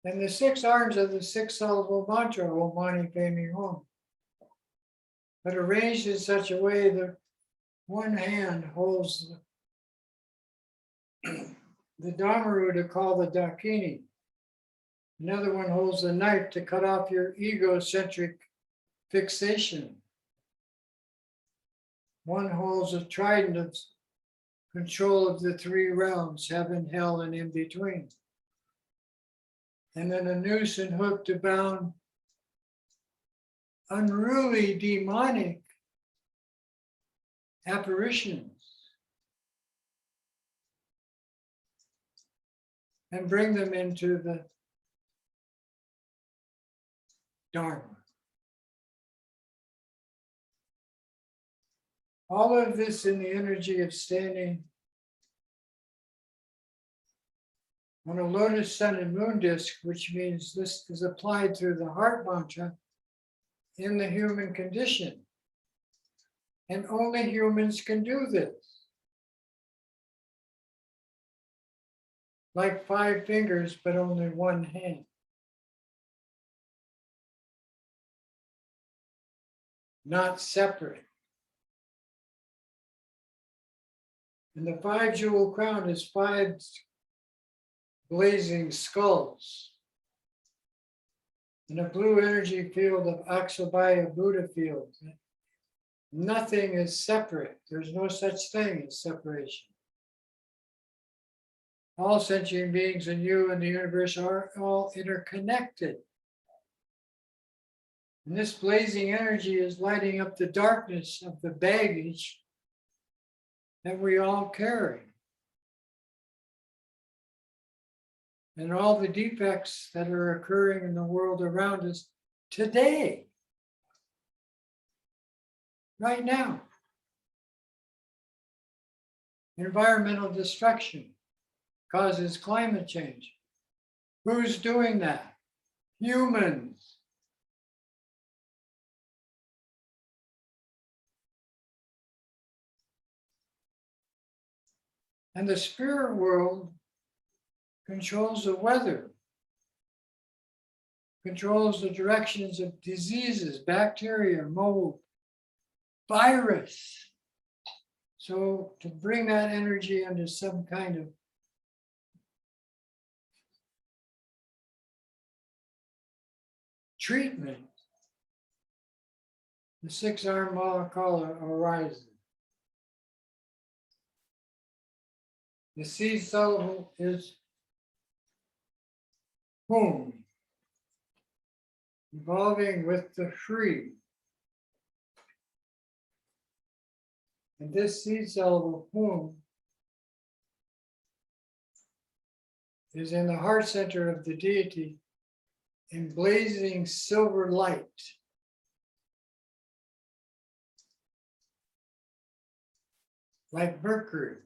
And the six arms of the six-syllable mantra, Om Mani Padme Hum, but arranged in such a way that one hand holds the Damaru to call the Dakini. Another one holds the knife to cut off your egocentric fixation. One holds a trident of control of the three realms, heaven, hell, and in between. And then a noose and hook to bound unruly demonic apparitions and bring them into the Dharma. All of this in the energy of standing on a lotus sun and moon disk, which means this is applied through the heart mantra in the human condition. And only humans can do this. Like 5 fingers, but only one hand. Not separate. And the 5-jewel crown is 5 blazing skulls. In a blue energy field of Akshabhaya Buddha field. Nothing is separate. There's no such thing as separation. All sentient beings and you and the universe are all interconnected. And this blazing energy is lighting up the darkness of the baggage that we all carry. And all the defects that are occurring in the world around us today, right now. Environmental destruction causes climate change. Who's doing that? Humans. And the spirit world controls the weather, controls the directions of diseases, bacteria, mold, virus. So to bring that energy under some kind of treatment, the 6-armed Mahakala arises. The seed syllable is Hum, evolving with the free. And this seed syllable Hum is in the heart center of the deity in blazing silver light. Like Mercury.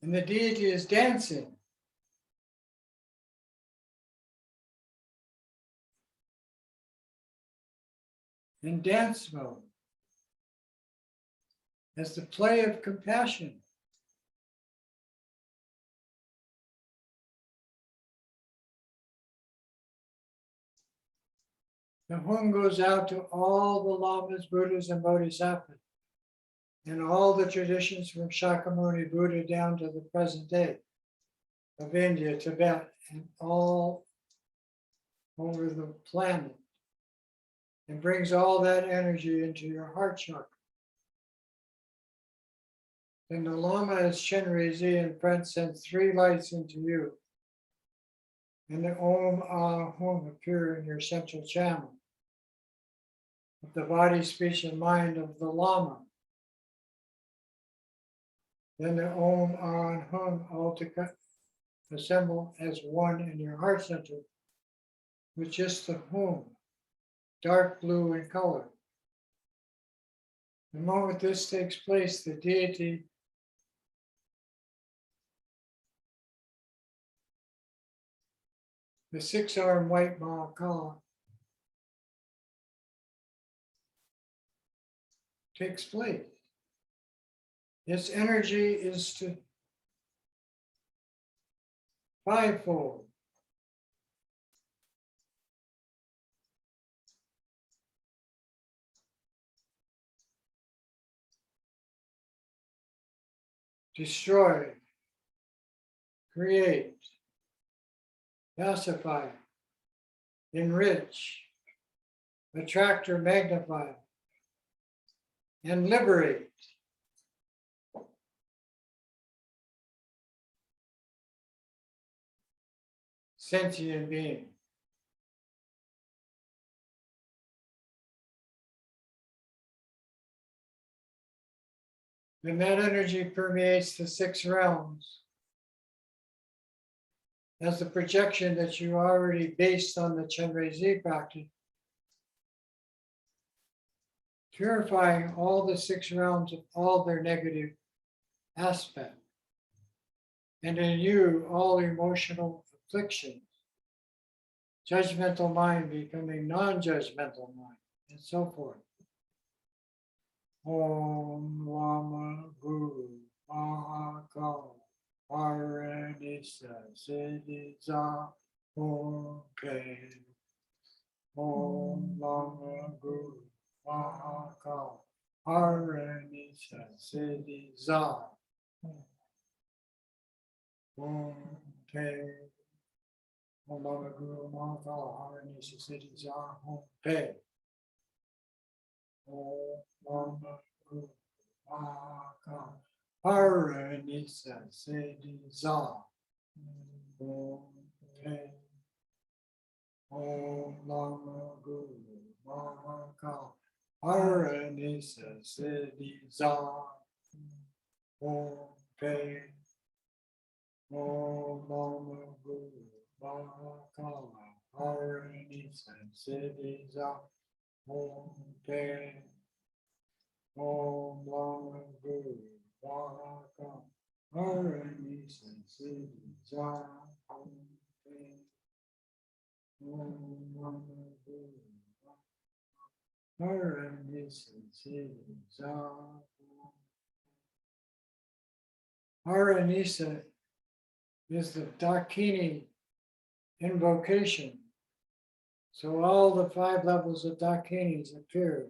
And the deity is dancing. In dance mode. As the play of compassion. The hum goes out to all the lamas, Buddhas, and Bodhisattvas, and all the traditions from Shakyamuni Buddha down to the present day of India, Tibet, and all over the planet, and brings all that energy into your heart chakra. Then the Lama as Shenrezi and friends send 3 lights into you, and the Om Ah Hum appear in your central channel of the body, speech, and mind of the Lama. Then the Om Ah and Hum all assemble as one in your heart center, with just the Hum, dark blue in color. The moment this takes place, the deity the 6-armed white Mahakala takes place. Its energy is to fivefold. Destroy, create, pacify, enrich, attract or magnify, and liberate. Sentient being. And that energy permeates the 6 realms as the projection that you already based on the Chenrezi practice, purifying all the 6 realms of all their negative aspects. And in you, all emotional afflictions, judgmental mind becoming non-judgmental mind, and so forth. Om Lama Guru Mahakal Paranisa Siddhiza Om Ke Om Lama Guru Mahakal Paranisa Siddhiza Om Ke Om Lama Guru Mahakal Paranisa Siddhiza Om Ke Om Lama Guru Mahakal Paranisa Siddhiza Om Ke Om Lama Guru Mahakal Paranisa Siddhiza Om Ke Om Lama Guru Mahakal Paranisa Siddhiza Om Ke Om Lama Guru Mahakal Paranisa Siddhiza Om Ke Om Lama Guru Paranisa Siddhiza. Paranisa is the Dakini invocation. So all the 5 levels of Dakinis appear.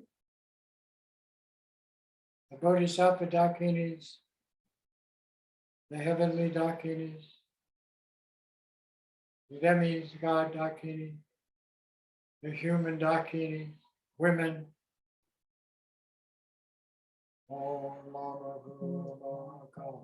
The Bodhisattva Dakinis, the heavenly Dakinis, the demigod Dakini, the human Dakini, women. Om Lama Guru Mahakal.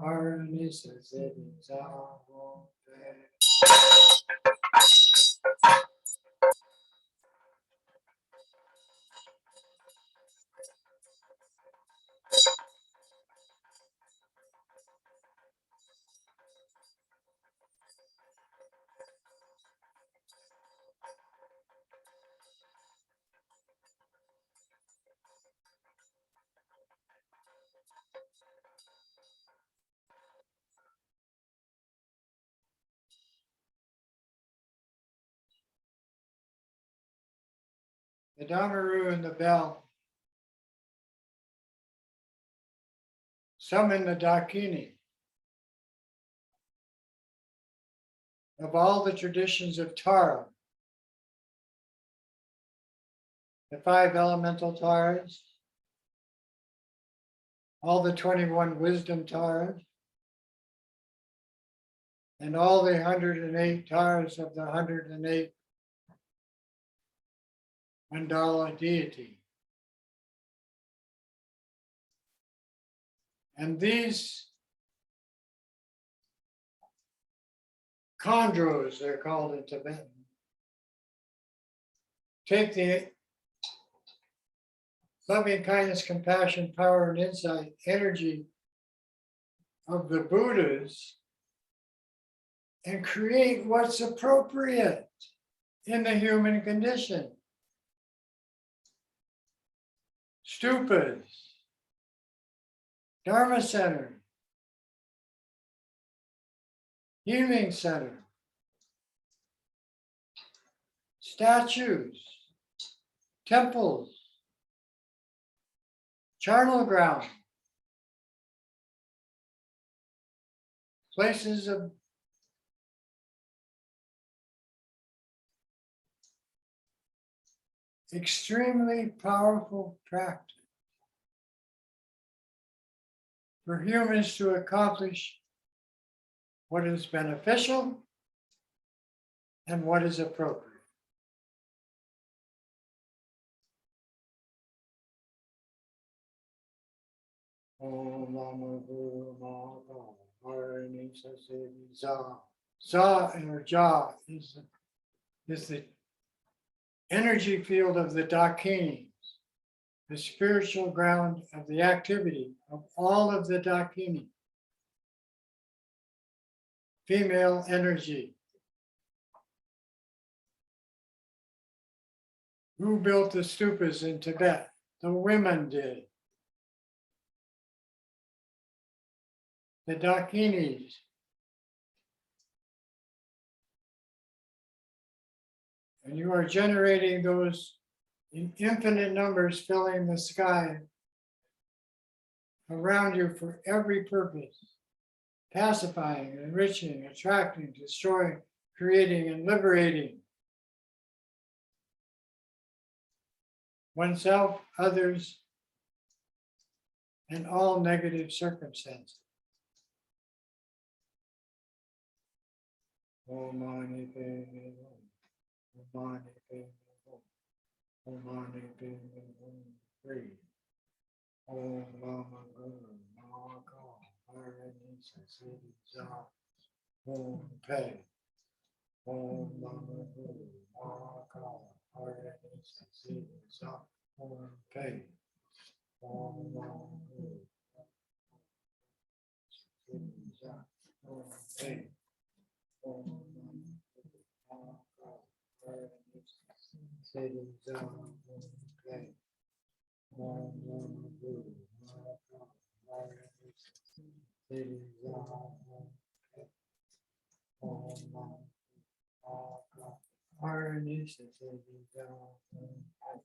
Harani Sasedi Za Om Pe. The Damaru and the bell summon the Dakini of all the traditions of Tara, the 5 elemental Taras, all the 21 wisdom Taras, and all the 108 Taras of the 108 mandala deity. And these chondros, they're called in Tibetan, take the loving kindness, compassion, power, and insight energy of the Buddhas and create what's appropriate in the human condition. Stupas, Dharma Center, Healing Center, statues, temples, charnel ground, places of extremely powerful practice for humans to accomplish what is beneficial and what is appropriate. Om Mama Guru Maha Harani Sasedi Za. Za or Ja is the energy field of the Dakinis, the spiritual ground of the activity of all of the Dakini. Female energy. Who built the stupas in Tibet? The women did. The Dakinis. And you are generating those in infinite numbers, filling the sky around you for every purpose, pacifying, enriching, attracting, destroying, creating, and liberating oneself, others, and all negative circumstances. Om Mani Padme Hum, Om Mani Padme Hum, Om Mani Padme Hum. Breathe. Om Mama Guru Maha Harani Sasedi Za Om Pe. Om Mama Guru Maha Harani Sasedi Za Om Pe. Om Mama Guru Sasedi Za Om Pe. Om Mama Guru Maha Harani Sasedi Za Om Pe. Om Mama Guru Maha Harani Sasedi Za Om Pe. Om Mama Harani Sasedi Za Om Pe.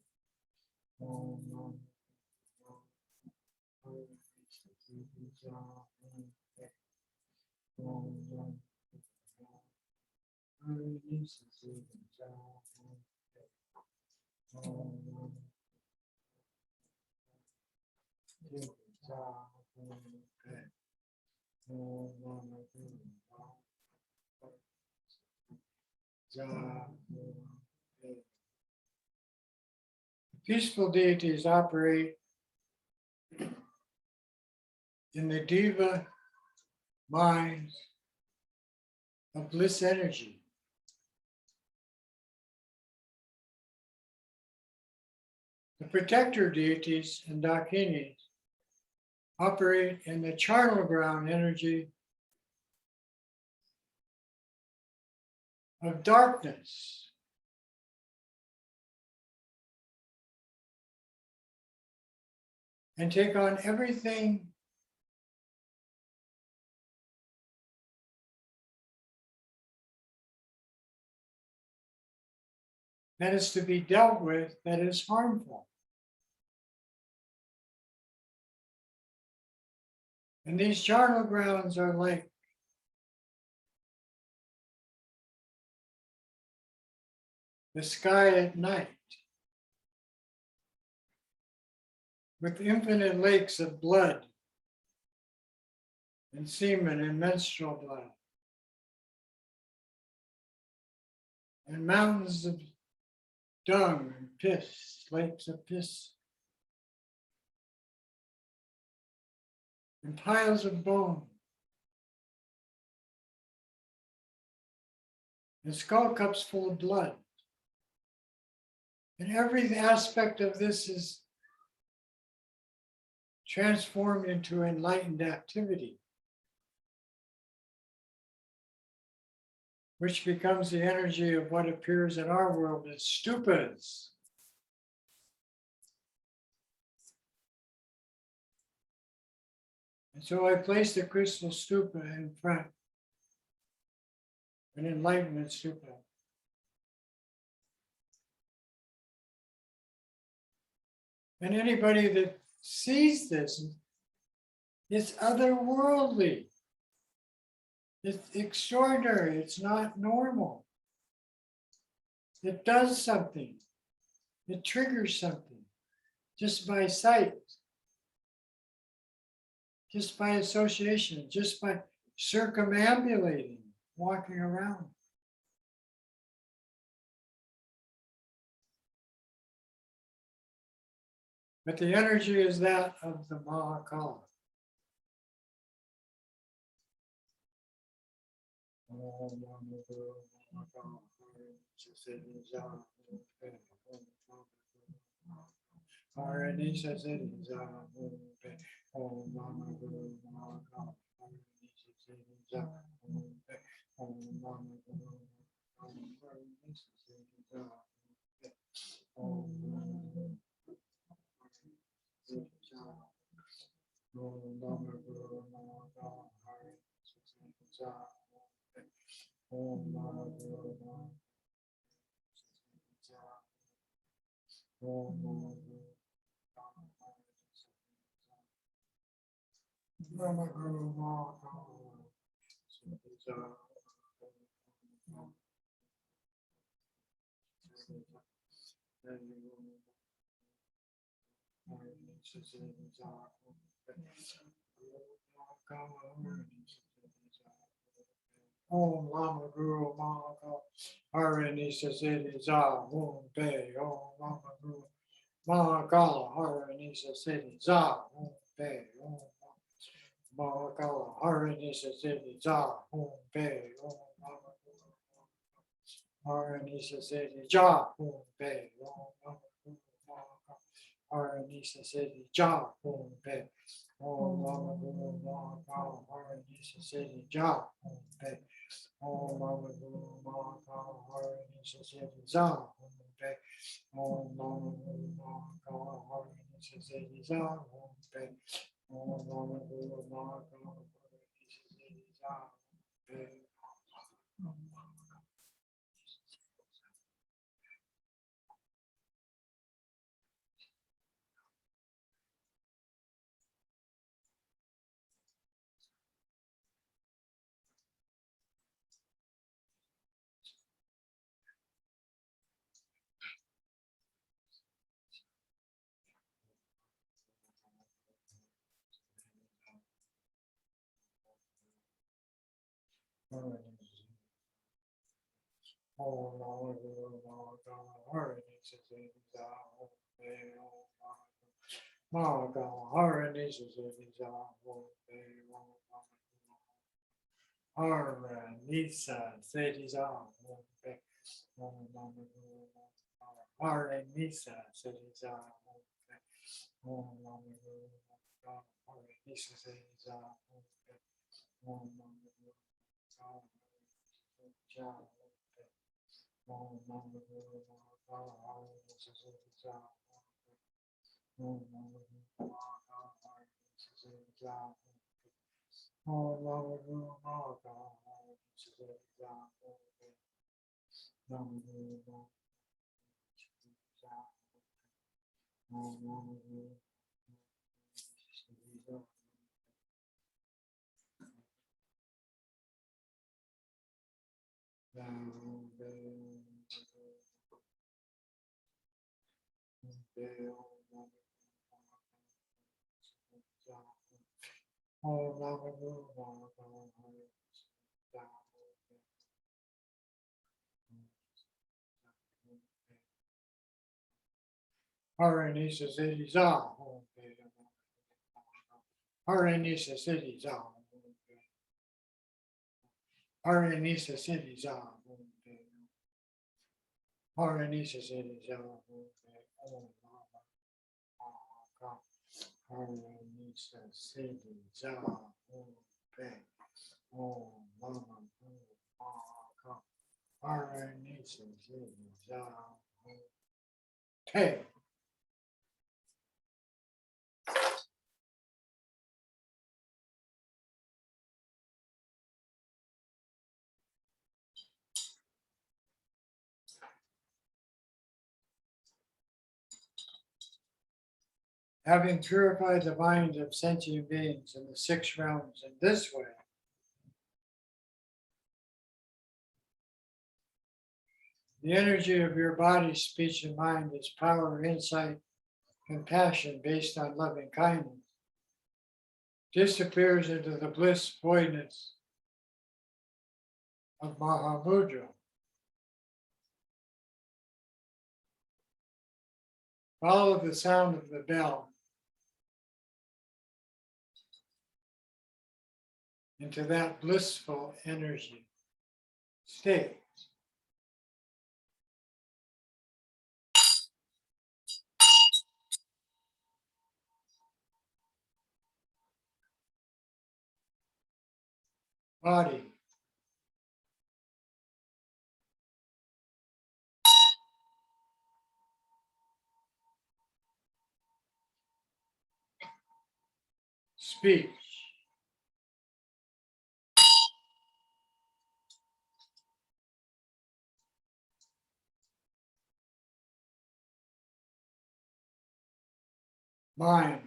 Om Mama Harani Sasedi Za Om Pe. Om Mama Harani Sasedi Za Om Pe. Om Mama Za Om Pe. Om Mama Guru Za Om Pe. Peaceful deities operate in the diva minds of bliss energy. The protector deities and dakinis operate in the charnel ground energy of darkness. And take on everything that is to be dealt with that is harmful. And these charnel grounds are like the sky at night, with infinite lakes of blood and semen and menstrual blood, and mountains of dung and piss, lakes of piss, and piles of bone, and skull cups full of blood. And every aspect of this is transformed into enlightened activity, which becomes the energy of what appears in our world as stupas. And so I place the crystal stupa in front, an enlightenment stupa. And anybody that sees this, it's otherworldly. It's extraordinary. It's not normal. It does something. It triggers something just by sight, just by association, just by circumambulating, walking around. But the energy is that of the Mahakala. Om Lama Guru Mahakala Haranisa Siddhi Za Om Pe Om Lama Guru Mahakala Haranisa Siddhi Za Om Pe Om Mahakala Haranisa Siddhi Za Om Pe Om Lama Guru Haranisa Siddhi Ja Om Pe Om Lama Guru Mahakala Haranisa Siddhi Ja Om Pe Om Lama Guru Mahakala Haranisa Siddhi Ja Om Pe Om Lama Guru Mahakala Haranisa Siddhi Za Om Pe Om Lama Guru Mahakala Haranisa Siddhi Za Om Pe Om Lama Guru Mahakala Haranisa Siddhi Za Om Pe. Om Lama Guru Mahakala Haranisa Siddhi Za Om Pe Om Lama Maga, Haranisa Zediza, Haranisa Zediza, Haranisa Zediza, Haranisa Zediza, Haranisa Zediza, Haranisa Zediza, Haranisa Zediza, Haranisa Zediza, Haranisa Zediza, Haranisa Zediza, Hey. Having purified the minds of sentient beings in the 6 realms in this way, the energy of your body, speech, and mind is power, insight, compassion based on loving kindness, disappears into the bliss voidness of Mahamudra. Follow the sound of the bell into that blissful energy state. Body, speech, mind,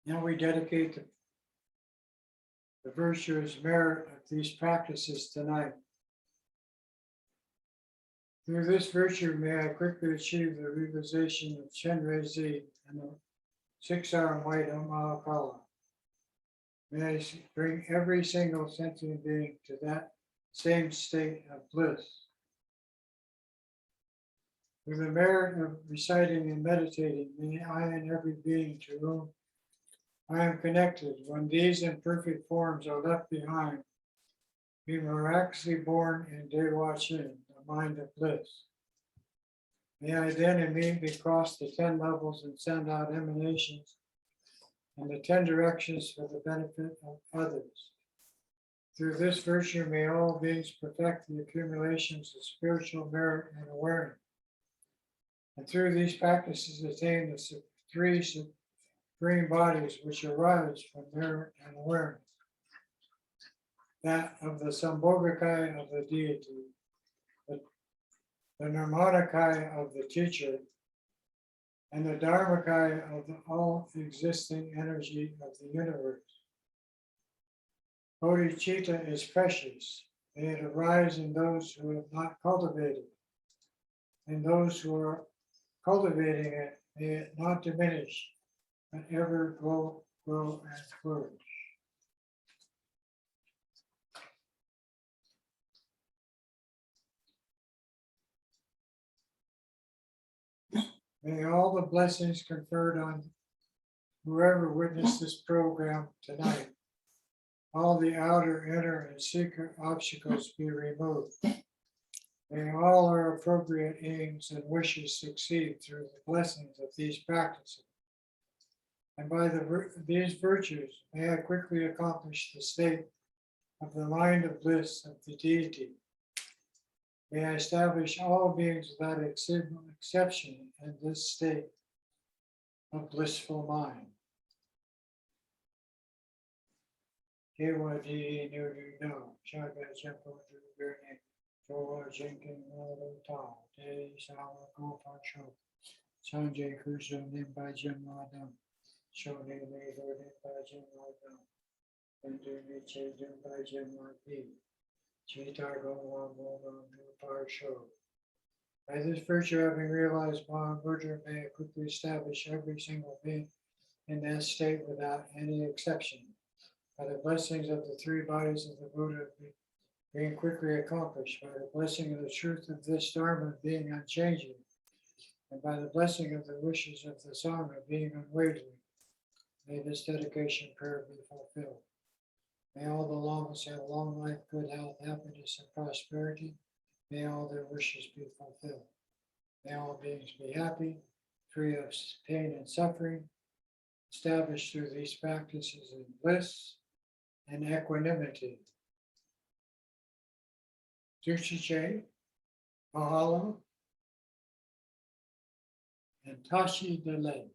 Now we dedicate the virtuous merit of these practices tonight. Through this virtue, may I quickly achieve the realization of Chenrezi and the 6-arm white Mahakala. May I bring every single sentient being to that same state of bliss. With the merit of reciting and meditating, may I and every being to whom I am connected, when these imperfect forms are left behind, be miraculously born in Dewa Chin, the mind of bliss. May I then immediately cross the 10 levels and send out emanations in the 10 directions for the benefit of others. Through this virtue, may all beings perfect the accumulations of spiritual merit and awareness. And through these practices, attain the 3 supreme bodies which arise from merit and awareness. That of the Sambhogakaya of the deity, the Nirmanakaya of the teacher, and the Dharmakaya of the all existing energy of the universe. Bodhicitta is precious. May it arise in those who have not cultivated, and those who are cultivating it, may it not diminish, but ever grow and flourish. May all the blessings conferred on whoever witnessed this program tonight, all the outer, inner, and secret obstacles be removed. May all our appropriate aims and wishes succeed through the blessings of these practices. And by these virtues, may I quickly accomplish the state of the mind of bliss of the deity. May I establish all beings without exception in this state of blissful mind. Kewadi no, Shaga Jempo Gurney, Joa Jenkin Molo Ta, De Sawa Gopa Show, Sanjay Kuso Nimba Jim Radam, Show Name Nimba Jim Radam, and do Niche Dimba Jim Radi. By this virtue, having realized Mahamudra, may I quickly establish every single being in that state without any exception. By the blessings of the 3 bodies of the Buddha being quickly accomplished, by the blessing of the truth of this Dharma being unchanging, and by the blessing of the wishes of the Sangha being unwavering, may this dedication prayer be fulfilled. May all the lamas have long life, good health, happiness, and prosperity. May all their wishes be fulfilled. May all beings be happy, free of pain and suffering, established through these practices in bliss and equanimity. Duchiche, Mahalo, and Tashi Delay.